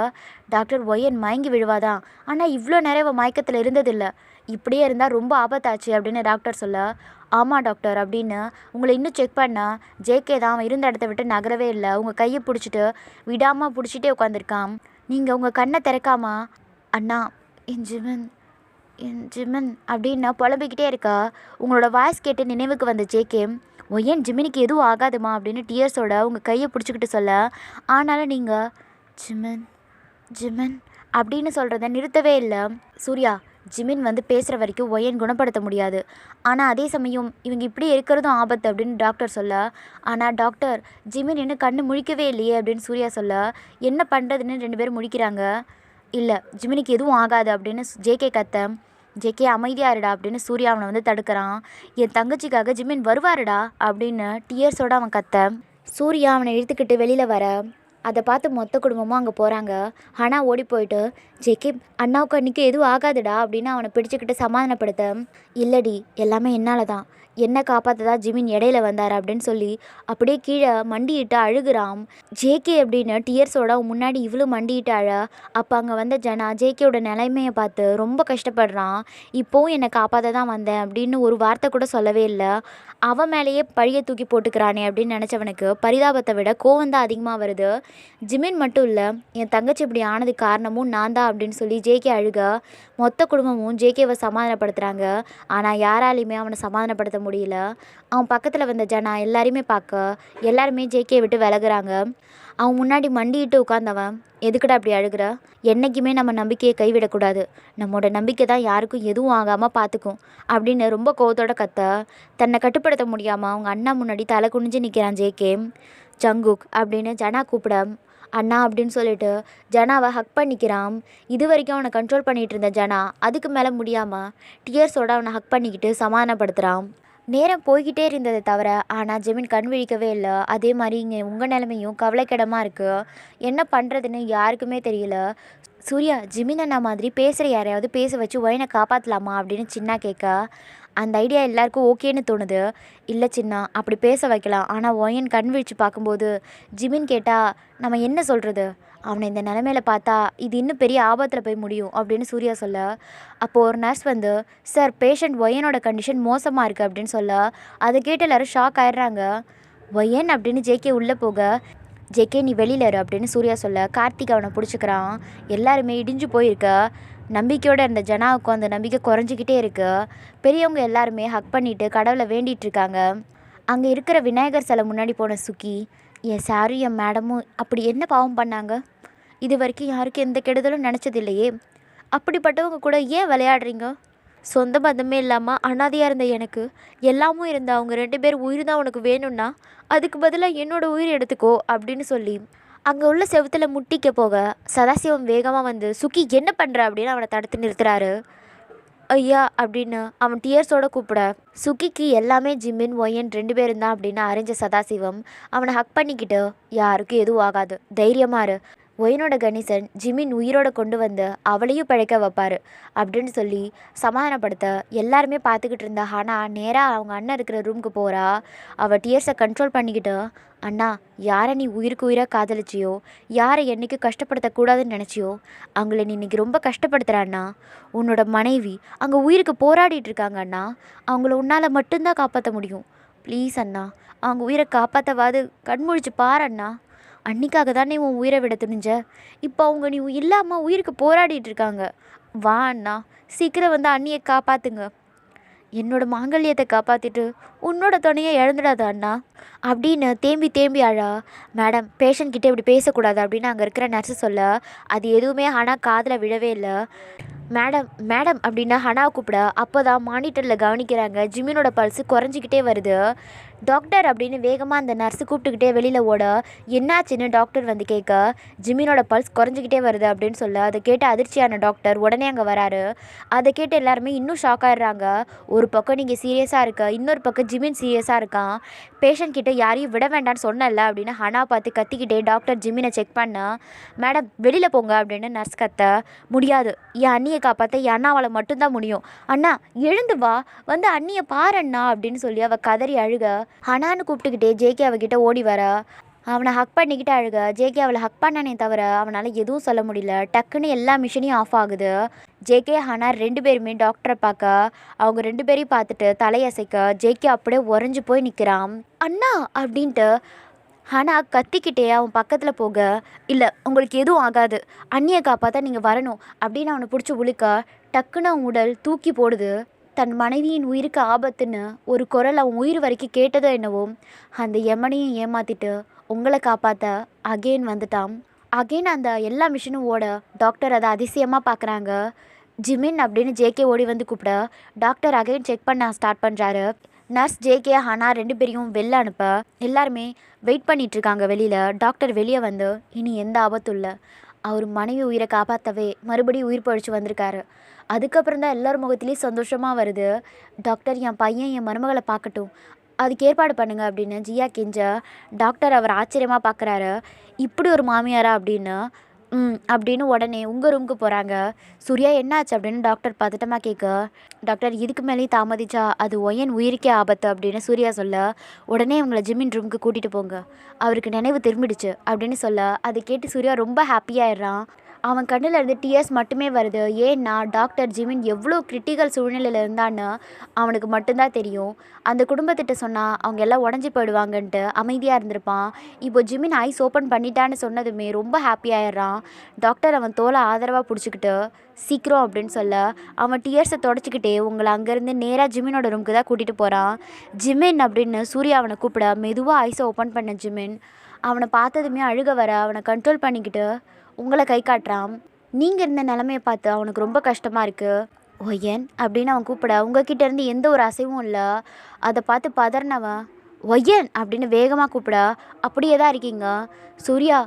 டாக்டர் ஒயன் மயங்கி விழுவாதான், ஆனால் இவ்வளோ நிறைய மயக்கத்தில் இருந்ததில்லை, இப்படியே இருந்தால் ரொம்ப ஆபத்தாச்சு அப்படின்னு டாக்டர் சொல்ல, ஆமாம் டாக்டர் அப்படின்னு உங்களை இன்னும் செக் பண்ணால் ஜேகே தான் அவன் இருந்த இடத்த விட்டு நகரவே இல்லை, உங்கள் கையை பிடிச்சிட்டு விடாமல் பிடிச்சிட்டே உட்காந்துருக்கான். நீங்கள் உங்கள் கண்ணை திறக்காமா, அண்ணா என் ஜிமன் என் ஜிமன் அப்படின்னு புலம்பிக்கிட்டே இருக்கா. உங்களோட வாய்ஸ் கேட்டு நினைவுக்கு வந்த ஜேகே, ஒயன் ஜிமினிக்கு எதுவும் ஆகாதுமா அப்படின்னு டியர்ஸோட உங்கள் கையை பிடிச்சிக்கிட்டு சொல்ல, ஆனாலும் நீங்கள் ஜிமன் ஜிமன் அப்படின்னு சொல்கிறத நிறுத்தவே இல்லை. சூர்யா, ஜிமின் வந்து பேசுகிற வரைக்கும் ஒயன் குணப்படுத்த முடியாது, ஆனால் அதே சமயம் இவங்க இப்படி இருக்கிறதும் ஆபத்து அப்படின்னு டாக்டர் சொல்ல, ஆனால் டாக்டர் ஜிமின் இன்னும் கண்ணு முழிக்கவே இல்லையே அப்படின்னு சூர்யா சொல்ல, என்ன பண்ணுறதுன்னு 2 பேரும் முழிக்கிறாங்க. இல்லை ஜிமினிக்கு எதுவும் ஆகாது அப்படின்னு ஜேகே கத்த, ஜேகே அமைதியாக இருடா அப்படின்னு சூர்யா அவனை வந்து தடுக்கிறான். என் தங்கச்சிக்காக ஜிமின் வருவாருடா அப்படின்னு டியர்ஸோட அவன் கத்த, சூர்யா அவனை இழுத்துக்கிட்டு வெளியில் வர, அதை பார்த்து மொத்த குடும்பமும் அங்கே போகிறாங்க. ஆனால் ஓடி போயிட்டு, ஜேகே அண்ணாவுக்கு அன்றைக்கி எதுவும் ஆகாதுடா அப்படின்னு அவனை பிடிச்சிக்கிட்டு சமாதானப்படுத்த, இல்லடி எல்லாமே என்னால் தான், என்ன காப்பாற்றதா ஜிமின் இடையில வந்தார் அப்படின்னு சொல்லி அப்படியே கீழே மண்டிட்டு அழுகிறான். ஜேகே அப்படின்னு டியர்ஸோட முன்னாடி இவ்வளோ மண்டிட்டு அழ, அப்போ அங்கே வந்த ஜனா ஜேகேயோட நிலைமையை பார்த்து ரொம்ப கஷ்டப்படுறான். இப்போவும் என்னை காப்பாற்ற தான் வந்தேன் அப்படின்னு ஒரு வார்த்தை கூட சொல்லவே இல்லை. அவன் மேலேயே பழியை தூக்கி போட்டுக்கிறானே அப்படின்னு நினச்சவனுக்கு பரிதாபத்தை விட கோவம் தான் அதிகமாக வருது. ஜிமின் மட்டும் இல்லை, என் தங்கச்சி இப்படி ஆனதுக்கு காரணமும் நான் தான் அப்படின்னு சொல்லி ஜேகே அழுக, மொத்த குடும்பமும் ஜேகேவை சமாதானப்படுத்துகிறாங்க. ஆனால் யாராலையுமே அவனை சமாதானப்படுத்த முடியல. அவன் பக்கத்தில் வந்த ஜனா எல்லாரையுமே பார்க்க எல்லாருமே ஜேகே விட்டு விலகுறாங்க. அவன் முன்னாடி மண்டிட்டு உட்காந்தவன், எதுக்குடா அப்படி அழுகிற? என்றைக்குமே நம்ம நம்பிக்கையை கைவிடக்கூடாது. நம்மளோட நம்பிக்கை தான் யாருக்கும் எதுவும் ஆகாமல் பார்த்துக்கும் அப்படின்னு ரொம்ப கோவத்தோட கத்த, தன்னை கட்டுப்படுத்த முடியாமல் அவங்க அண்ணா முன்னாடி தலை குனிஞ்சு நிற்கிறான் ஜேகே. ஜங்குக் அப்படின்னு ஜனா கூப்பிட, அண்ணா அப்படின்னு சொல்லிட்டு ஜனாவை ஹக் பண்ணிக்கிறான். இது வரைக்கும் அவனை கண்ட்ரோல் பண்ணிகிட்டு இருந்த ஜனா அதுக்கு மேலே முடியாமல் டியர்ஸோட அவனை ஹக் பண்ணிக்கிட்டு சமாதானப்படுத்துகிறான். நேரம் போய்கிட்டே இருந்ததை தவிர ஆனால் ஜெமின் கண் விழிக்கவே இல்லை. அதே மாதிரி இங்கே உங்கள் நிலைமையும் கவலைக்கிடமாக இருக்குது. என்ன பண்ணுறதுன்னு யாருக்குமே தெரியல. சூர்யா, ஜிமின் அண்ணா மாதிரி பேசுகிற யாரையாவது பேச வச்சு ஒயனை காப்பாற்றலாமா அப்படின்னு சின்ன கேட்க, அந்த ஐடியா எல்லாருக்கும் ஓகேன்னு தோணுது. இல்லை சின்ன, அப்படி பேச வைக்கலாம். ஆனால் ஒயன் கண் விழிச்சு பார்க்கும்போது ஜிமின் கேட்டால் நம்ம என்ன சொல்கிறது? அவனை இந்த நிலமையில பார்த்தா இது இன்னும் பெரிய ஆபத்தில் போய் முடியும் அப்படின்னு சூர்யா சொல்ல, அப்போது ஒரு நர்ஸ் வந்து, சார் பேஷண்ட் ஒயனோட கண்டிஷன் மோசமாக இருக்குது அப்படின்னு சொல்ல, அதை கேட்டு எல்லோரும் ஷாக் ஆயிடுறாங்க. ஒயன் அப்படின்னு ஜேகே உள்ளே போக, ஜேகே நீ வெளியில் இரு அப்படின்னு சூர்யா சொல்ல, கார்த்திக் அவனை பிடிச்சிக்கிறான். எல்லாருமே இடிஞ்சு போயிருக்க. நம்பிக்கையோடு இருந்த ஜனாவுக்கு அந்த நம்பிக்கை குறைஞ்சிக்கிட்டே இருக்கு. பெரியவங்க எல்லாருமே ஹக் பண்ணிவிட்டு கடவுளை வேண்டிகிட்டு இருக்காங்க. அங்கே இருக்கிற விநாயகர் சிலை முன்னாடி போன சுக்கி, என் சாரும் என் மேடமும் அப்படி என்ன பாவம் பண்ணாங்க? இது வரைக்கும் யாருக்கும் எந்த கெடுதலும் நினச்சதில்லையே. அப்படிப்பட்டவங்க கூட ஏன் விளையாடுறீங்க? சொந்த பந்தமே இல்லாமல் அனாதையாக இருந்த எனக்கு எல்லாமும் இருந்த அவங்க 2 பேர் உயிர் தான் உனக்கு வேணும்னா அதுக்கு பதிலாக என்னோட உயிர் எடுத்துக்கோ அப்படின்னு சொல்லி அங்கே உள்ள செவுத்தில் முட்டிக்க போக, சதாசிவம் வேகமாக வந்து சுக்கி என்ன பண்ணுற அப்படின்னு அவனை தடுத்து நிறுத்துறாரு. ஐயா அப்படின்னு அவன் டியர்ஸோட கூப்பிட, சுக்கிக்கு எல்லாமே ஜிமின் ஒயன் 2 பேரும் தான் அப்படின்னு அறிஞ்ச சதாசிவம் அவனை ஹக் பண்ணிக்கிட்டு, யாருக்கும் எதுவும் ஆகாது, தைரியமாக இரு, ஒயனோட கணேசன் ஜிமின் உயிரோட கொண்டு வந்து அவளையும் பிழைக்க வைப்பார் அப்படின்னு சொல்லி சமாதானப்படுத்த எல்லாருமே பார்த்துக்கிட்டு இருந்தா. ஆனால் நேராக அவங்க அண்ணன் இருக்கிற ரூமுக்கு போகிறா. அவள் டியர்ஸை கண்ட்ரோல் பண்ணிக்கிட்டு, அண்ணா, யாரை நீ உயிருக்கு உயிராக காதலிச்சியோ, யாரை என்றைக்கும் கஷ்டப்படுத்தக்கூடாதுன்னு நினச்சியோ அவங்கள நீ இன்றைக்கி ரொம்ப கஷ்டப்படுத்துகிற அண்ணா. உன்னோட மனைவி அங்கே உயிருக்கு போராடிட்டு இருக்காங்க அண்ணா. அவங்கள உன்னால் மட்டும்தான் காப்பாற்ற முடியும். ப்ளீஸ் அண்ணா, அவங்க உயிரை காப்பாற்றவாது கண்முழிச்சு பாரு அண்ணா. அன்னிக்காக தானே உன் உயிரை விட துணிஞ்ச. இப்போ அவங்க நீ இல்லாமல் உயிருக்கு போராடிட்டு இருக்காங்க. வா அண்ணா, சீக்கிரம் வந்து அண்ணியை காப்பாற்றுங்க. என்னோட மாங்கல்யத்தை காப்பாற்றிட்டு உன்னோட துணையை இழந்துடாத அண்ணா அப்படின்னு தேம்பி தேம்பி அழா. மேடம், பேஷண்ட்கிட்ட இப்படி பேசக்கூடாது அப்படின்னு அங்கே இருக்கிற நர்ஸு சொல்ல, அது எதுவுமே ஆனால் காதில் விழவே இல்லை. மேடம் மேடம் அப்படின்னா ஹனாவை கூப்பிட, அப்போ தான் மானிட்டரில் கவனிக்கிறாங்க ஜிமினோட பல்ஸு குறைஞ்சிக்கிட்டே வருது. டாக்டர் அப்படின்னு வேகமாக அந்த நர்ஸு கூப்பிட்டுக்கிட்டே வெளியில் ஓட, என்னாச்சுன்னு டாக்டர் வந்து கேட்க, ஜிமினோட பல்ஸ் குறைஞ்சிக்கிட்டே வருது அப்படின்னு சொல்ல, அதை கேட்டு அதிர்ச்சியான டாக்டர் உடனே அங்கே வராரு. அதை கேட்டு எல்லாருமே இன்னும் ஷாக் ஆகிடுறாங்க. ஒரு பக்கம் நீங்கள் சீரியஸாக இருக்க, இன்னொரு பக்கம் ஜிமின் சீரியஸாக இருக்கான். பேஷண்ட் கிட்ட யாரையும் விட வேண்டான்னு சொன்னல அப்படின்னு ஹனா பார்த்து கத்திக்கிட்டே டாக்டர் ஜிமினை செக் பண்ண, மேடம் வெளியில் போங்க அப்படின்னு நர்ஸ் கத்த, முடியாது, என் அண்ணியை காப்பாற்ற என் அண்ணாவால் மட்டும்தான் முடியும். அண்ணா எழுந்து வா, வந்து அண்ணியை பாருண்ணா அப்படின்னு சொல்லி அவள் கதறி அழுக. ஹனான்னு கூப்பிட்டுக்கிட்டே ஜேகே அவகிட்ட ஓடி வர, அவனை ஹக் பண்ணிக்கிட்டு அழுக. ஜேகே அவளை ஹக் பண்ணனே தவிர அவனால் எதுவும் சொல்ல முடியல. டக்குன்னு எல்லா மிஷினையும் ஆஃப் ஆகுது. ஜேகே ஹனா 2 பேருமே டாக்டரை பார்க்க, அவங்க 2 பேரையும் பார்த்துட்டு தலையசைக்க ஜேகே அப்படியே உறைஞ்சி போய் நிற்கிறான். அண்ணா அப்படின்ட்டு ஹனா கத்திக்கிட்டே அவன் பக்கத்தில் போக, இல்லை உங்களுக்கு எதுவும் ஆகாது, அண்ணியை காப்பாற்ற நீங்கள் வரணும் அப்படின்னு அவனை பிடிச்சி உழுக்க, டக்குன்னு அவன் உடல் தூக்கி போடுது. தன் மனைவியின் உயிருக்கு ஆபத்துன்னு ஒரு குரல் அவன் உயிர் வரைக்கும் கேட்டதோ என்னவோ, அந்த யமனையும் ஏமாற்றிட்டு உங்களை காப்பாற்ற அகெயின் வந்துட்டான். அகெயின் அந்த எல்லா மிஷினும் ஓட டாக்டர் அதை அதிசயமாக பார்க்குறாங்க. ஜிமின் அப்படின்னு ஜேகே ஓடி வந்து கூப்பிட, டாக்டர் அகெயின் செக் பண்ண ஸ்டார்ட் பண்ணுறாரு. நர்ஸ் ஜேகே ஹனா 2 பேரையும் வெளில அனுப்ப எல்லாருமே வெயிட் பண்ணிகிட்ருக்காங்க வெளியில். டாக்டர் வெளியே வந்து, இனி எந்த ஆபத்தும் இல்லை, அவர் மனைவி உயிரை காப்பாற்றவே மறுபடியும் உயிர் பழிச்சு வந்திருக்காரு. அதுக்கப்புறம் தான் எல்லோரும் முகத்துலேயும் சந்தோஷமாக வருது. டாக்டர், என் பையன் என் மருமகளை பார்க்கட்டும், அதுக்கு ஏற்பாடு பண்ணுங்க அப்படின்னு ஜியா கெஞ்ச, டாக்டர் அவர் ஆச்சரியமாக பார்க்குறாரு. இப்படி ஒரு மாமியாரா அப்படின்னு. அப்படின்னு உடனே உங்கள் ரூமுக்கு போகிறாங்க. சூர்யா என்னாச்சு அப்படின்னு டாக்டர் பதட்டமாக கேட்க, டாக்டர் இதுக்கு மேலேயும் தாமதிச்சா அது ஒயன் உயிருக்கே ஆபத்து அப்படின்னு சூர்யா சொல்ல, உடனே இவங்களை ஜிமின் ரூமுக்கு கூட்டிகிட்டு போங்க, அவருக்கு நினைவு திரும்பிடுச்சு அப்படின்னு சொல்ல, அதை கேட்டு சூர்யா ரொம்ப ஹாப்பியாகிடுறான். அவன் கண்ணில் இருந்து டியர்ஸ் மட்டுமே வருது. ஏன்னா டாக்டர் ஜிமின் எவ்வளோ கிரிட்டிக்கல் சூழ்நிலையில் இருந்தான்னு அவனுக்கு மட்டும்தான் தெரியும். அந்த குடும்பத்திட்ட சொன்னால் அவங்க எல்லாம் உடஞ்சி போயிடுவாங்கன்ட்டு அமைதியாக இருந்திருப்பான். இப்போ ஜிமின் ஐஸ் ஓப்பன் பண்ணிட்டான்னு சொன்னதுமே ரொம்ப ஹாப்பியாகிடுறான். டாக்டர் அவன் தோலை ஆதரவாக பிடிச்சிக்கிட்டு சீக்கிரம் அப்படின்னு சொல்ல, அவன் டியர்ஸை தொடச்சிக்கிட்டே உங்களை அங்கேருந்து நேராக ஜிமினோட ரூமுக்கு தான் கூட்டிகிட்டு போகிறான். ஜிமின் அப்படின்னு சூர்யா அவனை கூப்பிட மெதுவாக ஐஸை ஓப்பன் பண்ண ஜிமின், அவனை பார்த்ததுமே அழுக வர அவனை கண்ட்ரோல் பண்ணிக்கிட்டு உங்களை கை காட்டுறான். நீங்கள் இருந்த நிலமையை பார்த்து அவனுக்கு ரொம்ப கஷ்டமாக இருக்குது. ஒய்யன் அப்படின்னு அவன் கூப்பிட உங்ககிட்ட இருந்து எந்த ஒரு அசைவும் இல்லை. அதை பார்த்து பதறினவன் ஒய்யன் அப்படின்னு வேகமாக கூப்பிட அப்படியே தான் இருக்கீங்க. சூர்யா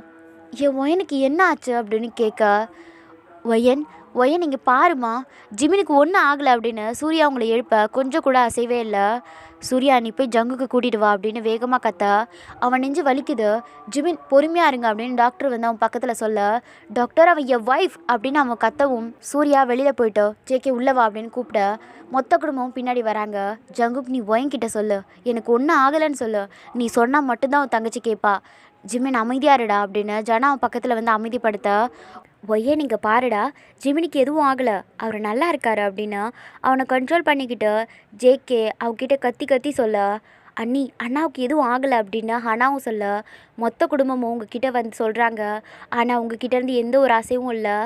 என் ஒயனுக்கு என்ன ஆச்சு அப்படின்னு கேட்க ஒயன் ஒயன் இங்கே பாருமா ஜிமினுக்கு ஒன்றும் ஆகலை அப்படின்னு சூர்யா அவங்கள எழுப்ப கொஞ்சம் கூட அசைவே இல்லை. சூர்யா நீ போய் ஜங்குக்கு கூட்டிகிட்டு வா அப்படின்னு வேகமாக கத்த அவன் நெஞ்சு வலிக்குது. ஜிமின் பொறுமையாக இருங்க அப்படின்னு டாக்டர் வந்து அவன் பக்கத்தில் சொல்ல டாக்டர் அவன் என் ஒய்ஃப் அப்படின்னு அவன் கத்தவும் சூர்யா வெளியில் போயிட்டு ஜேகே உள்ளே வா அப்படின்னு கூப்பிட மொத்த குடும்பமும் பின்னாடி வராங்க. ஜங்குக்கு நீ ஒயன்கிட்ட சொல்லு எனக்கு ஒன்றும் ஆகலைன்னு சொல்லு, நீ சொன்னால் மட்டும்தான் அவன் தங்கச்சி கேட்பா. ஜிமின் அமைதியாருடா அப்படின்னு ஜனா அவன் பக்கத்தில் வந்து அமைதிப்படுத்த ஒய்யே நீங்கள் பாருடா ஜிமினிக்கு எதுவும் ஆகலை அவர் நல்லா இருக்காரு அப்படின்னு அவனை கண்ட்ரோல் பண்ணிக்கிட்டு ஜேகே அவகிட்ட கத்தி கத்தி சொல்ல அண்ணி அண்ணாவுக்கு எதுவும் ஆகலை அப்படின்னு அண்ணாவும் சொல்ல மொத்த குடும்பமும் உங்ககிட்ட வந்து சொல்கிறாங்க. ஆனால் உங்ககிட்டேருந்து எந்த ஒரு அசைவும் இல்லை.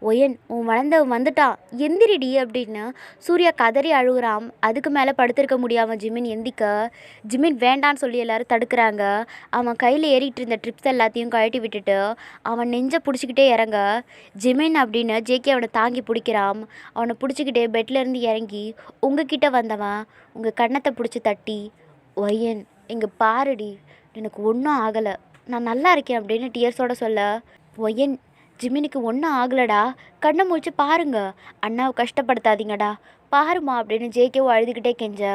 ஒயன் உன் வளர்ந்தவன் வந்துட்டான் எந்திரிடி அப்படின்னு சூர்யா கதறி அழுகுறான். அதுக்கு மேலே படுத்திருக்க முடியாமல் ஜிமின் எந்திக்க ஜிமின் வேண்டான்னு சொல்லி எல்லோரும் தடுக்கிறாங்க. அவன் கையில் ஏறிட்டு இருந்த ட்ரிப்ஸ் எல்லாத்தையும் கழட்டி விட்டுட்டு அவன் நெஞ்சை பிடிச்சிக்கிட்டே இறங்க ஜிமின் அப்படின்னு ஜேகே அவனை தாங்கி பிடிக்கிறான். அவனை பிடிச்சிக்கிட்டே பெட்லேருந்து இறங்கி உங்ககிட்ட வந்தவன் உங்கள் கன்னத்தை பிடிச்சி தட்டி ஒய்யன் இங்கே பாருடி எனக்கு ஒன்றும் ஆகலை நான் நல்லா இருக்கேன் அப்படின்னு டியர்ஸோட சொல்ல ஒய்யன் ஜிமினுக்கு ஒன்றும் ஆகலடா கண்ணை முழிச்சு பாருங்க அண்ணாவை கஷ்டப்படுத்தாதீங்கடா பாருமா அப்படின்னு ஜேகேவும் அழுதுகிட்டே கெஞ்ச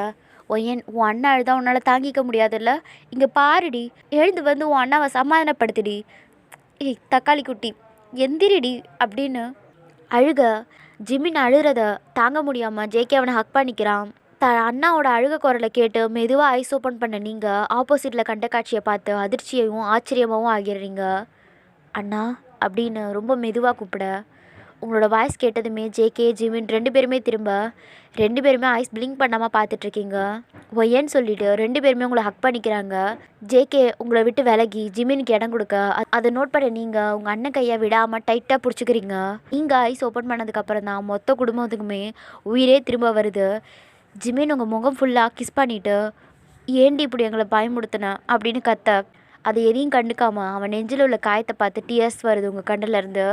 ஒய்யன் உன் அண்ணா அழுதா உன்னால் தாங்கிக்க முடியாதுல்ல இங்கே பாருடி எழுந்து வந்து உன் அண்ணாவை சமாதானப்படுத்துடி ஏய் தக்காளி குட்டி எந்திரிடி அப்படின்னு அழுக ஜிமின் அழுகிறத தாங்க முடியாமல் ஜேகே அவனை ஹக் பண்ணிக்கிறான். அண்ணாவோட அழுக குரலை கேட்டு மெதுவாக ஐஸ் ஓப்பன் பண்ண நீங்கள் ஆப்போசிட்டில் கண்ட காட்சியை பார்த்து அதிர்ச்சியையும் ஆச்சரியமாகவும் ஆகிடுறீங்க. அண்ணா அப்படின்னு ரொம்ப மெதுவாக கூப்பிட உங்களோட வாய்ஸ் கேட்டதுமே ஜேகே ஜிமின் 2 பேருமே திரும்ப 2 பேருமே ஐஸ் பிளிங்க் பண்ணாமல் பார்த்துட்ருக்கீங்க. ஒய்யன்னு சொல்லிவிட்டு 2 பேருமே உங்களை ஹக் பண்ணிக்கிறாங்க. ஜேகே உங்களை விட்டு விலகி ஜிமினுக்கு இடம் கொடுக்க அதை நோட் பண்ண நீங்கள் உங்கள் அண்ணன் கையை விடாமல் டைட்டாக பிடிச்சிக்கிறீங்க. நீங்கள் ஐஸ் ஓப்பன் பண்ணதுக்கப்புறம் தான் மொத்த குடும்பத்துக்குமே உயிரே திரும்ப வருது. ஜிமின் உங்கள் முகம் ஃபுல்லாக கிஸ் பண்ணிவிட்டு ஏண்டி இப்படி எங்களை பயமுடுத்தின அப்படின்னு கத்த அதை எதையும் கண்டுக்காமல் அவன் நெஞ்சில் உள்ள காயத்தை பார்த்து டியர்ஸ் வருது உங்கள் கண்ணிலேருந்து.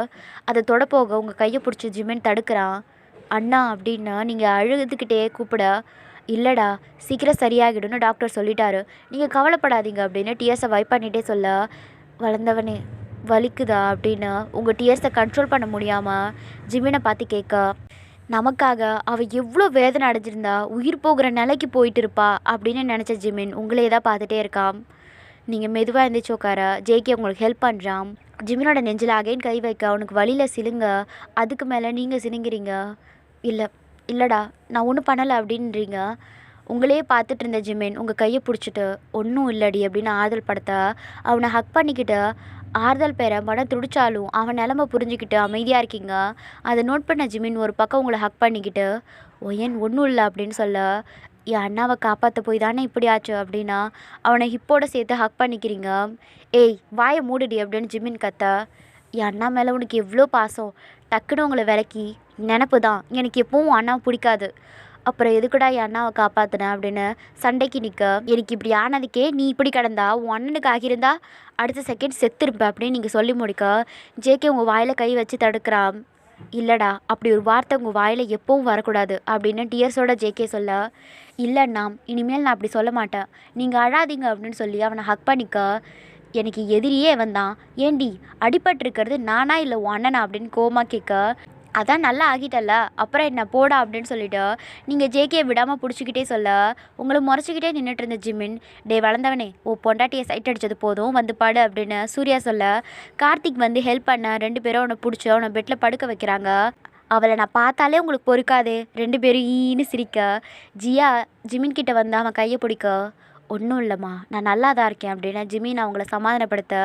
அதை தொடப்போக உங்கள் கையை பிடிச்சி ஜிமின் தடுக்கிறான். அண்ணா அப்படின்னா நீங்கள் அழுதுகிட்டே கூப்பிட இல்லைடா சீக்கிரம் சரியாகிடும்னு டாக்டர் சொல்லிட்டாரு நீங்கள் கவலைப்படாதீங்க அப்படின்னு டியர்ஸை வைப் பண்ணிகிட்டே சொல்ல வளர்ந்தவனே வலிக்குதா அப்படின்னு உங்கள் டியர்ஸை கண்ட்ரோல் பண்ண முடியாமல் ஜிமினை பார்த்து கேட்க நமக்காக அவள் எவ்வளோ வேதனை அடைஞ்சிருந்தா உயிர் போகிற நிலைக்கு போயிட்டு இருப்பா அப்படின்னு நினச்ச ஜிமின் உங்களே தான் பார்த்துட்டே இருக்கான். நீங்கள் மெதுவாக இருந்துச்சு உட்கார ஜேகே உங்களுக்கு ஹெல்ப் பண்ணுறான். ஜிமினோட நெஞ்சில் அகைன் கை வைக்க அவனுக்கு வழியில் சிலுங்க. அதுக்கு மேலே நீங்கள் சிலுங்கிறீங்க. இல்லைடா நான் ஒன்றும் பண்ணலை அப்படின்றீங்க. உங்களே பார்த்துட்டு இருந்த ஜிமின் உங்கள் கையை பிடிச்சிட்டு ஒன்றும் இல்லடி அப்படின்னு ஆறுதல் படுத்த அவனை ஹக் பண்ணிக்கிட்டு ஆறுதல் பெற மனம் துடிச்சாலும் அவன் நிலமை புரிஞ்சுக்கிட்டு அமைதியாக இருக்கீங்க. அதை நோட் பண்ண ஜிமின் ஒரு பக்கம் உங்களை ஹக் பண்ணிக்கிட்டு ஒயன் ஒன்றும் இல்லை அப்படின்னு சொல்ல என் அண்ணாவை காப்பாற்ற போய் தானே இப்படி ஆச்சு அப்படின்னா அவனை ஹிப்போட சேர்த்து ஹக் பண்ணிக்கிறீங்க. ஏய் வாயை மூடுடி அப்படின்னு ஜிமின் கத்த என் அண்ணா மேலே உனக்கு எவ்வளோ பாசம் டக்குன்னு உங்களை விலக்கி நினப்பு தான் எனக்கு எப்பவும் அண்ணாவை பிடிக்காது அப்புறம் எதுக்குடா என் அண்ணாவை காப்பாற்றினேன் அப்படின்னு சண்டைக்கு நிற்க எனக்கு இப்படி ஆனதுக்கே நீ இப்படி கிடந்தா உன் அண்ணனுக்கு ஆகியிருந்தா அடுத்த செகண்ட் செத்துருப்பேன் அப்படின்னு நீங்கள் சொல்லி முடிக்க ஜேகே உங்கள் வாயில் கை வச்சு தடுக்கிறான். இல்லைடா அப்படி ஒரு வார்த்தை உங்கள் வாயில் எப்பவும் வரக்கூடாது அப்படின்னு டியர்ஸோட ஜேகே சொல்ல இல்லைண்ணா இனிமேல் நான் அப்படி சொல்ல மாட்டேன் நீங்கள் அழாதீங்க அப்படின்னு சொல்லி அவனை ஹக் பண்ணிக்க எனக்கு எதிரியே வந்தான் ஏண்டி அடிபட்டிருக்கிறது நானா இல்லை உன் அண்ணனா அப்படின்னு கோமா கேட்க அதான் நல்லா ஆகிட்டல்ல அப்புறம் என்ன போடா அப்படின்னு சொல்லிவிட்டு நீங்கள் ஜேகே விடாமல் பிடிச்சிக்கிட்டே சொல்ல உங்களை முறைச்சிக்கிட்டே நின்றுட்டு இருந்த ஜிமின் டே வளர்ந்தவனே ஓ பொண்டாட்டியை சைட் அடித்தது போதும் வந்து பாடு அப்படின்னு சூர்யா சொல்ல கார்த்திக் வந்து ஹெல்ப் பண்ண 2 பேரும் அவனை பிடிச்சி அவனை பெட்டில் படுக்க வைக்கிறாங்க. அவளை நான் பார்த்தாலே உங்களுக்கு பொறுக்காதே 2 பேரும் ஈன்னு சிரிக்க ஜியா ஜிமின் கிட்ட வந்து அவன் கையை பிடிக்க ஒன்றும் இல்லைம்மா நான் நல்லா தான் இருக்கேன் அப்படின்னு ஜிமின் அவங்கள சமாதானப்படுத்த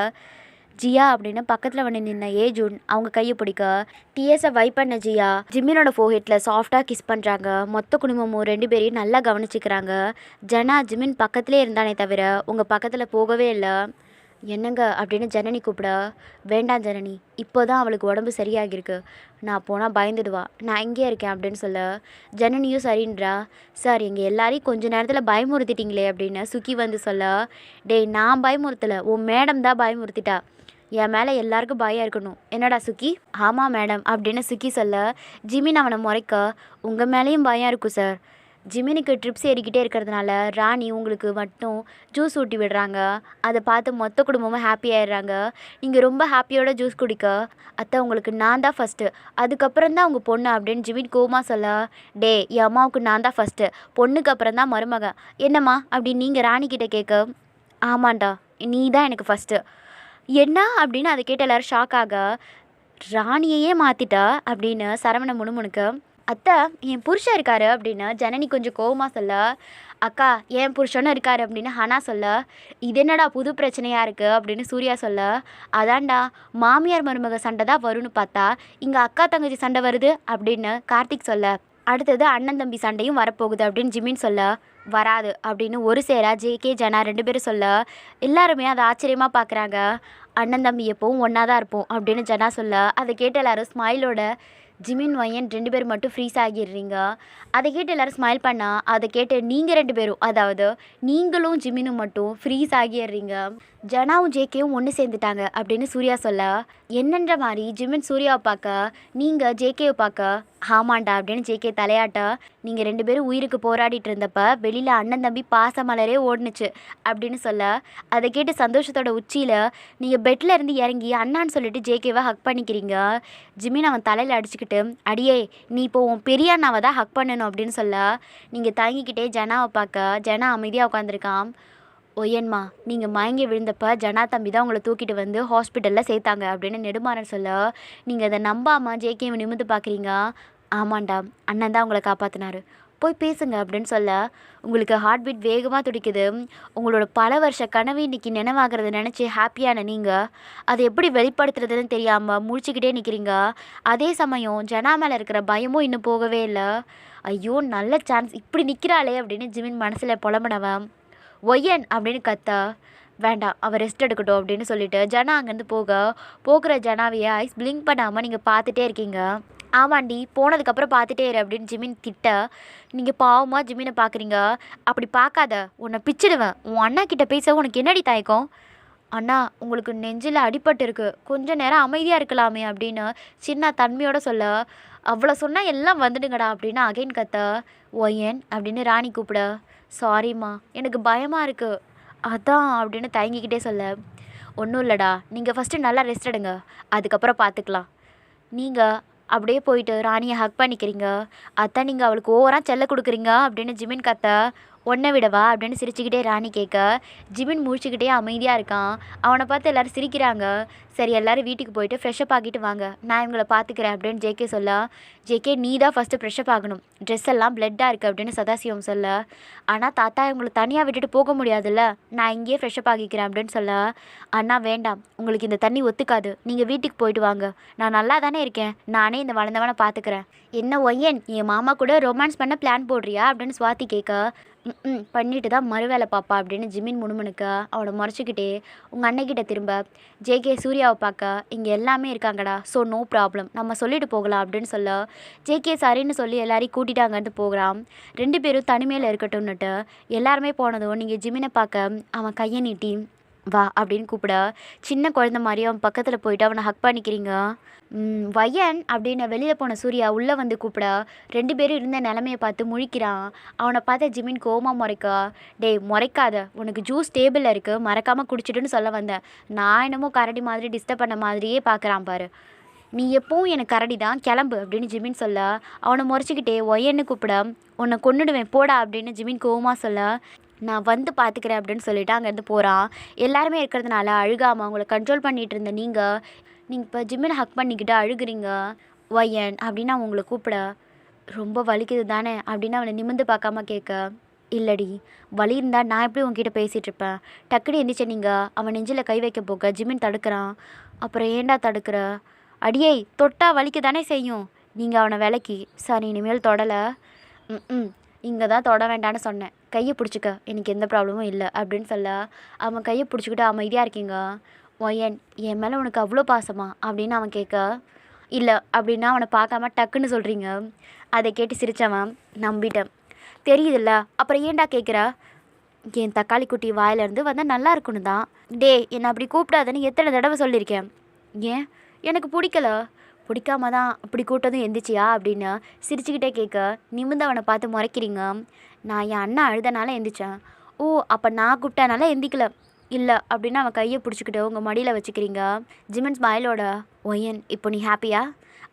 ஜியா அப்படின்னு பக்கத்தில் வந்து நின்ன ஏஜூன் அவங்க கையை பிடிக்க டிஎஸை வைப் பண்ண ஜியா ஜிமினோட ஃபோஹெட்டில் சாஃப்டாக கிஸ் பண்ணுறாங்க. மொத்த குடும்பமும் 2 பேரையும் நல்லா கவனிச்சிக்கிறாங்க. ஜனா ஜிமின் பக்கத்துலேயே இருந்தானே தவிர உங்கள் பக்கத்தில் போகவே இல்லை. என்னங்க அப்படின்னு ஜனனி கூப்பிட, வேண்டாம் ஜனனி, இப்போ தான் அவளுக்கு உடம்பு சரியாகிருக்கு, நான் போனால் பயந்துடுவா, நான் இங்கே இருக்கேன் அப்படின்னு சொல்ல, ஜனனியும் சரின்றா. சார் எங்கள் எல்லாரையும் கொஞ்ச நேரத்தில் பயமுறுத்திட்டீங்களே அப்படின்னு சுக்கி வந்து சொல்ல, டேய் நான் பயமுறுத்தலை, உன் மேடம் தான் பயமுறுத்திட்டா, என் மேலே எல்லாருக்கும் பயம் இருக்கணும், என்னடா சுக்கி? ஆமாம் மேடம் அப்படின்னு சுக்கி சொல்ல, ஜிமின் அவனை முறைக்க, உங்கள் மேலேயும் பயம் இருக்கும் சார், ஜிமினுக்கு ட்ரிப்ஸ் ஏறிக்கிட்டே இருக்கிறதுனால ராணி உங்களுக்கு மட்டும் ஜூஸ் ஊட்டி விடுறாங்க, அதை பார்த்து மொத்த குடும்பமும் ஹாப்பி ஆயிடுறாங்க, நீங்கள் ரொம்ப ஹாப்பியோட ஜூஸ் குடிக்க, அத்தை உங்களுக்கு நான் தான் ஃபஸ்ட்டு, அதுக்கப்புறம் தான் உங்கள் பொண்ணு அப்படின்னு ஜிமின் கோமா சொல்ல, டே என் அம்மாவுக்கு நான் தான் ஃபஸ்ட்டு, பொண்ணுக்கு அப்புறம் தான் மருமக, என்னம்மா அப்படின்னு நீங்கள் ராணிக்கிட்ட கேட்க, ஆமாண்டா நீ தான் எனக்கு ஃபஸ்ட்டு, என்ன அப்படின்னு அதை கேட்ட எல்லோரும் ஷாக் ஆக, ராணியையே மாற்றிட்டா அப்படின்னு சரவண முணுமுணுக்க, அத்தை என் புருஷன் இருக்காரு அப்படின்னு ஜனனி கொஞ்சம் கோவமாக சொல்ல, அக்கா என் புருஷனும் இருக்காரு அப்படின்னு ஹனா சொல்ல, இது என்னடா புது பிரச்சனையாக இருக்குது அப்படின்னு சூர்யா சொல்ல, அதான்டா மாமியார் மருமக சண்டை தான் வரும்னு பார்த்தா இங்கே அக்கா தங்கச்சி சண்டை வருது அப்படின்னு கார்த்திக் சொல்ல, அடுத்தது அண்ணன் தம்பி சண்டையும் வரப்போகுது அப்படின்னு ஜிமின் சொல்ல, வராது அப்படின்னு ஒரு சேரா ஜேகே ஜனா 2 பேரும் சொல்ல, எல்லாருமே அதை ஆச்சரியமாக பார்க்குறாங்க, அண்ணன் தம்பி எப்போவும் ஒன்றா தான் இருப்போம் அப்படின்னு ஜனா சொல்ல, அதை கேட்டு எல்லாரும் ஸ்மைலோட ஜிமின் வயன் 2 பேர் மட்டும் ஃப்ரீஸ் ஆகிடுறீங்க, அதை கேட்டு எல்லோரும் ஸ்மைல் பண்ணால் அதை கேட்டு நீங்கள் 2 பேரும் அதாவது நீங்களும் ஜிமினும் மட்டும் ஃப்ரீஸ் ஆகிடுறீங்க, ஜனாவும் ஜேகேவும் ஒன்று சேர்ந்துட்டாங்க அப்படின்னு சூர்யா சொல்ல, என்னன்ற மாதிரி ஜிமின் சூர்யாவை பார்க்க நீங்கள் ஜேகேவை பார்க்க, ஆமாண்டா அப்படின்னு ஜேகே தலையாட்ட, நீங்கள் 2 பேரும் உயிருக்கு போராடிட்டு இருந்தப்ப வெளியில் அண்ணன் தம்பி பாசமலரே ஓடுனுச்சு அப்படின்னு சொல்ல, அதை கேட்டு சந்தோஷத்தோட உச்சியில் நீங்கள் பெட்டில் இருந்து இறங்கி அண்ணான்னு சொல்லிட்டு ஜேகேவை ஹக் பண்ணிக்கிறீங்க, ஜிமின் அவன் தலையில் அடிச்சுக்கிட்டு, அடியே நீ இப்போ உன் பெரிய அண்ணாவை தான் ஹக் பண்ணணும் அப்படின்னு சொல்ல, நீங்கள் தயங்கிக்கிட்டே ஜனாவை பார்க்க ஜனா அமைதியாக உட்காந்துருக்கான், ஒய்யன்மா நீங்கள் மயங்கி விழுந்தப்ப ஜனா தம்பி தான் உங்களை தூக்கிட்டு வந்து ஹாஸ்பிட்டலில் சேர்த்தாங்க அப்படின்னு நெடுமாறன் சொல்ல, நீங்கள் அதை நம்பாமல் ஜேகேவை நிமிர்ந்து பார்க்குறீங்க, ஆமாண்டா அண்ணன் தான் உங்களை காப்பாற்றினாரு, போய் பேசுங்க அப்படின்னு சொல்ல, உங்களுக்கு ஹார்ட் பீட் வேகமாக துடிக்குது, உங்களோட பல வருஷ கனவு இன்றைக்கி நினைவாகிறத நினச்சி ஹாப்பியான நீங்கள் அதை எப்படி வெளிப்படுத்துறதுன்னு தெரியாமல் முழிச்சிக்கிட்டே நிற்கிறீங்க, அதே சமயம் ஜனா மேலே இருக்கிற பயமும் இன்னும் போகவே இல்லை, ஐயோ நல்ல சான்ஸ் இப்படி நிற்கிறாளே அப்படின்னு ஜிமின் மனசில் புலம்புனவன், ஒய்யன் அப்படின்னு கத்தா, வேண்டாம் அவள் ரெஸ்ட் எடுக்கட்டும் அப்படின்னு சொல்லிட்டு ஜனா அங்கேருந்து போகிற ஜனாவையே ஐஸ் பிளிங்க் பண்ணாமல் நீங்கள் பார்த்துட்டே இருக்கீங்க, ஆமாண்டி போனதுக்கப்புறம் பார்த்துட்டே இரு அப்படின்னு ஜிமின் திட்ட, நீங்கள் பாவமாக ஜிமினை பார்க்குறீங்க, அப்படி பார்க்காத உன்னை பிச்சிடுவேன், உன் அண்ணா கிட்ட பேச உனக்கு என்னடி தயக்கம், அண்ணா உங்களுக்கு நெஞ்சில் அடிபட்டு இருக்கு, கொஞ்சம் நேரம் அமைதியாக இருக்கலாமே அப்படின்னு சின்ன தன்மையோட சொல்ல, அவ்வளோ சொன்னால் எல்லாம் வந்துடுங்கடா அப்படின்னு அகைன் கத்த, ஒயன் அப்படின்னு ராணி கூப்பிட, சாரிம்மா எனக்கு பயமாக இருக்குது அதான் அப்படின்னு தயங்கிக்கிட்டே சொல்ல, ஒன்றும் இல்லைடா நீங்கள் ஃபஸ்ட்டு நல்லா ரெஸ்ட் எடுங்க, அதுக்கப்புறம் பார்த்துக்கலாம், நீங்கள் அப்படியே போயிட்டு ராணியை ஹக் பண்ணிக்கிறீங்க, அதான் நீங்கள் அவளுக்கு ஓவராக செல்ல கொடுக்குறீங்க அப்படின்னு ஜிமின் கத்த, ஒன்றை விடவா அப்படின்னு சிரிச்சுக்கிட்டே ராணி கேட்க, ஜிமின் முழிச்சுக்கிட்டே அமைதியாக இருக்கான், அவனை பார்த்து எல்லோரும் சிரிக்கிறாங்க, சரி எல்லோரும் வீட்டுக்கு போயிட்டு ஃப்ரெஷ்ஷப் ஆகிட்டு வாங்க, நான் இவங்களை பார்த்துக்கிறேன் அப்படின்னு ஜேகே சொல்ல, ஜேகே நீ தான் ஃபஸ்ட்டு ஃப்ரெஷ்ஷப் ஆகணும், ட்ரெஸ் எல்லாம் பிளட்டாக இருக்குது அப்படின்னு சதாசிவம் சொல்ல, ஆனால் தாத்தா இவங்களை தனியாக விட்டுட்டு போக முடியாதுல்ல, நான் இங்கேயே ஃப்ரெஷ்ஷப் ஆகிக்கிறேன் அப்படின்னு சொல்ல, அண்ணா வேண்டாம் உங்களுக்கு இந்த தண்ணி ஒத்துக்காது, நீங்கள் வீட்டுக்கு போயிட்டு வாங்க, நான் நல்லா தானே இருக்கேன், நானே இந்த வளர்ந்தவனை பார்த்துக்கிறேன், என்ன ஒய்யன் என் மாமா கூட ரொமான்ஸ் பண்ண பிளான் போடுறியா அப்படின்னு சுவாதி கேட்க, பண்ணிட்டு தான் மறுவேலை பாப்பா அப்படின்னு ஜிமின் முணுமுணுக்க அவனை முறைச்சிக்கிட்டே உங்கள் அன்னைக்கிட்ட திரும்ப, ஜேகே சூர்யாவை பார்க்க இங்கே எல்லாமே இருக்காங்கடா, ஸோ நோ ப்ராப்ளம் நம்ம சொல்லிட்டு போகலாம் அப்படின்னு சொல்ல, ஜேகே சரின்னு சொல்லி எல்லாரையும் கூட்டிகிட்டு அங்கேருந்து போகிறான், 2 பேரும் தனிமையில் இருக்கட்டும்னுட்டு எல்லாருமே போனதும் நீங்கள் ஜிமினை பார்க்க அவன் கையை நீட்டி வா அப்படின்னு கூப்பிட, சின்ன குழந்த மாதிரி அவன் பக்கத்தில் போயிட்டு அவனை ஹக் பண்ணிக்கிறீங்க, வயன் அப்படின்னு வெளியில் போன சூர்யா உள்ளே வந்து கூப்பிட 2 பேரும் இருந்த நிலமையை பார்த்து முழிக்கிறான், அவனை பார்த்த ஜிமின் கோமா முறைக்க, டேய் முறைக்காத உனக்கு ஜூஸ் டேபிளில் இருக்குது மறக்காமல் குடிச்சிட்டுன்னு சொல்ல வந்தேன், நான் என்னமோ கரடி மாதிரி டிஸ்டர்ப் பண்ண மாதிரியே பார்க்குறான் பாரு, நீ எப்பவும் எனக்கு கரடி தான் கிளம்பு அப்படின்னு ஜிமின் சொல்ல, அவனை முறைச்சிக்கிட்டே ஒயன்னு கூப்பிட, உன்னை கொன்னுடுவேன் போடா அப்படின்னு ஜிமின் கோவமாக சொல்ல, நான் வந்து பார்த்துக்கிறேன் அப்படின்னு சொல்லிட்டு அங்கேருந்து போகிறான், எல்லாருமே இருக்கிறதுனால அழுகாமல் அவங்கள கண்ட்ரோல் பண்ணிகிட்டு இருந்த நீங்கள் இப்போ ஜிம்மினை ஹக் பண்ணிக்கிட்டு அழுகுறீங்க, ஒயன் அப்படின்னு அவன் உங்களை கூப்பிட, ரொம்ப வலிக்குது தானே அப்படின்னு அவனை நிமிர்ந்து பார்க்காம கேட்க, இல்லடி வலி இருந்தால் நான் எப்படி உங்ககிட்ட பேசிகிட்டு இருப்பேன், டக்குனு எந்திரிச்ச நீங்கள் அவன் நெஞ்சில் கை வைக்க போக ஜிமின் தடுக்கிறான், அப்புறம் ஏண்டா தடுக்கிற, அடியே தொட்டா வலிக்க தானே செய்யும், நீங்கள் அவனை விலக்கி சார் இனிமேல் தொடலை, இங்கே தான் தொட வேண்டான்னு சொன்னேன், கையை பிடிச்சிக்க, எனக்கு எந்த ப்ராப்ளமும் இல்லை அப்படின்னு சொல்ல அவன் கையை பிடிச்சிக்கிட்டு அமைதியாக இருக்கீங்க. ஒயன், என் மேலே உனக்கு அவ்வளோ பாசமா அப்படின்னு அவன் கேட்க, இல்லை அப்படின்னா அவனை பார்க்காம டக்குன்னு சொல்கிறீங்க. அதை கேட்டு சிரித்தவன், நம்பிட்டேன் தெரியுதுல்ல, அப்புறம் ஏன்டா கேட்குற? என் தக்காளி குட்டி வாயிலேருந்து வந்தால் நல்லா இருக்குன்னு தான். டே, என்னை அப்படி கூப்பிடாதன்னு எத்தனை தடவை சொல்லியிருக்கேன். ஏன் எனக்கு பிடிக்கல? பிடிக்காம தான் அப்படி கூட்டதும் எந்திரிச்சியா அப்படின்னு சிரிச்சுக்கிட்டே கேட்க நிமிர்ந்து அவனை பார்த்து முறைக்கிறீங்க. நான் என் அண்ணன் அழுதனால எந்திரிச்சேன். ஓ, அப்போ நான் கூப்பிட்டனால எந்திக்கல இல்லை அப்படின்னு அவன் கையை பிடிச்சிக்கிட்டு உங்கள் மடியில் வச்சுக்கிறீங்க. ஜிமின் ஸ்மைலோட, ஒயன் இப்போ நீ ஹாப்பியா?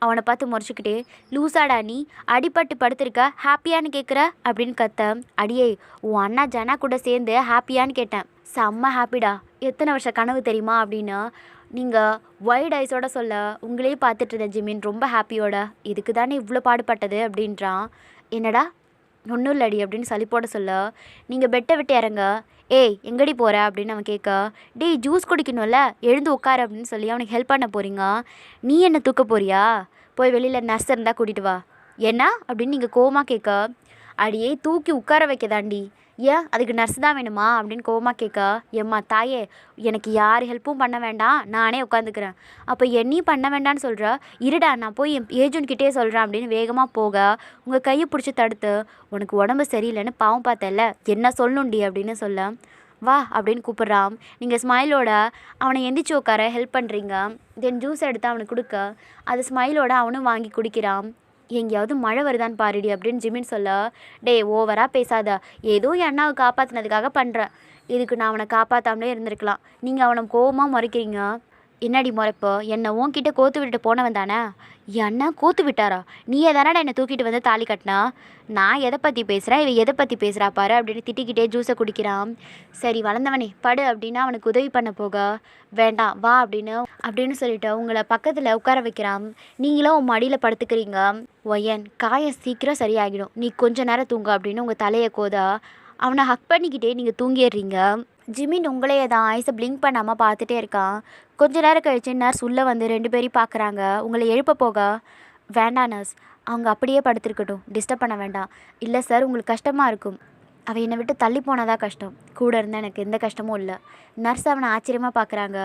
அவனை பார்த்து முறைச்சிக்கிட்டு, லூசாடா நீ, அடிபட்டு படுத்திருக்க, ஹாப்பியான்னு கேட்குற அப்படின்னு கத்த. அடியே, உன் அண்ணா ஜனா கூட சேர்ந்து ஹாப்பியான்னு கேட்டேன். செம்ம ஹாப்பிடா, எத்தனை வருஷம் கனவு தெரியுமா அப்படின்னு நீங்கள் ஒயிட் ஐஸோட சொல்ல உங்களே பார்த்துட்டு இருந்த ஜிமின் ரொம்ப ஹாப்பியோட, இதுக்கு தானே இவ்வளோ பாடுபட்டது அப்படின்றான். என்னடா? ஒன்றும் இல்லடி அப்படின்னு சளிப்போட சொல்ல, நீங்கள் பெட்டை விட்டு இறங்க. ஏய், எங்கடி போகிற அப்படின்னு அவன் கேட்க, டேய் ஜூஸ் குடிக்கணும்ல, எழுந்து உட்காரு அப்படின்னு சொல்லி அவனுக்கு ஹெல்ப் பண்ண போகிறீங்க. நீ என்ன தூக்க போறியா? போய் வெளியில் நர்ஸ் இருந்தால் கூட்டிகிட்டு வா. என்ன அப்படின்னு நீங்கள் கோவமாக கேட்க, அடியே தூக்கி உட்கார வைக்கதாண்டி, ஏன் அதுக்கு நர்ஸ் தான் வேணுமா அப்படின்னு கோவமாக கேட்க, எம்மா தாயே, எனக்கு யார் ஹெல்ப்பும் பண்ண வேண்டாம், நானே உட்காந்துக்கிறேன். அப்போ என்னையும் பண்ண வேண்டான்னு சொல்கிற, இருடா நான் போய் என் ஏஜென்ட்கிட்டே சொல்கிறேன் அப்படின்னு வேகமாக போக உங்கள் கையை பிடிச்சி தடுத்து, உனக்கு உடம்பு சரியில்லைன்னு பாவம் பார்த்தல, என்ன சொல்லணுண்டி அப்படின்னு சொல்ல, வா அப்படின்னு கூப்பிட்றான். நீங்கள் ஸ்மைலோட அவனை எந்திரிச்சு உட்கார ஹெல்ப் பண்ணுறீங்க. தென் ஜூஸ் எடுத்து அவனுக்கு கொடுக்க அது ஸ்மைலோட அவனும் வாங்கி குடிக்கிறான். எங்கேயாவது மழை வருதான்னு பாருடி அப்படின்னு ஜிமின் சொல்ல, டே ஓவராக பேசாத, ஏதோ என் அண்ணாவை காப்பாற்றினதுக்காக பண்ணுறேன், இதுக்கு நான் அவனை காப்பாற்றாமலே இருந்திருக்கலாம். நீங்கள் அவனை கோவமாக முறைக்கிறீங்க. என்னடி முறைப்போ? என்னை உன்கிட்ட கோத்து விட்டுட்டு போனவன் தானே? என் அண்ணா கோத்து விட்டாரா? நீயே தானடா என்னை தூக்கிட்டு வந்து தாலி கட்டினா? நான் எதை பற்றி பேசுகிறேன், இவன் எதை பற்றி பேசுகிறா பாரு அப்படின்னு திட்டிக்கிட்டே ஜூஸை குடிக்கிறான். சரி வளர்ந்தவனே படு அப்படின்னு அவனுக்கு உதவி பண்ண போக, வேண்டாம் வா அப்படின்னு சொல்லிட்டு உங்களை பக்கத்தில் உட்கார வைக்கிறான். நீங்களும் உன் மடியில் படுத்துக்கிறீங்க. ஒயன், காயம் சீக்கிரம் சரியாகிடும், நீ கொஞ்ச நேரம் தூங்க அப்படின்னு உங்கள் தலையை கோதா அவனை ஹக் பண்ணிக்கிட்டே நீங்கள் தூங்கிடுறீங்க. ஜிமின் உங்களையே தான் ஐஸை பிளிங்க் பண்ணாமல் பார்த்துட்டே இருக்கான். கொஞ்ச நேரம் கழிச்சு நர்ஸ் உள்ளே வந்து 2 பேரையும் பார்க்குறாங்க. உங்களை எழுப்ப போக, வேண்டாம் நர்ஸ், அவங்க அப்படியே படுத்துருக்கட்டும், டிஸ்டர்ப் பண்ண வேண்டாம். இல்லை சார், உங்களுக்கு கஷ்டமாக இருக்கும். அவன் என்னை விட்டு தள்ளி போனதான் கஷ்டம், கூட இருந்தால் எனக்கு எந்த கஷ்டமும் இல்லை. நர்ஸ் அவனை ஆச்சரியமாக பார்க்குறாங்க.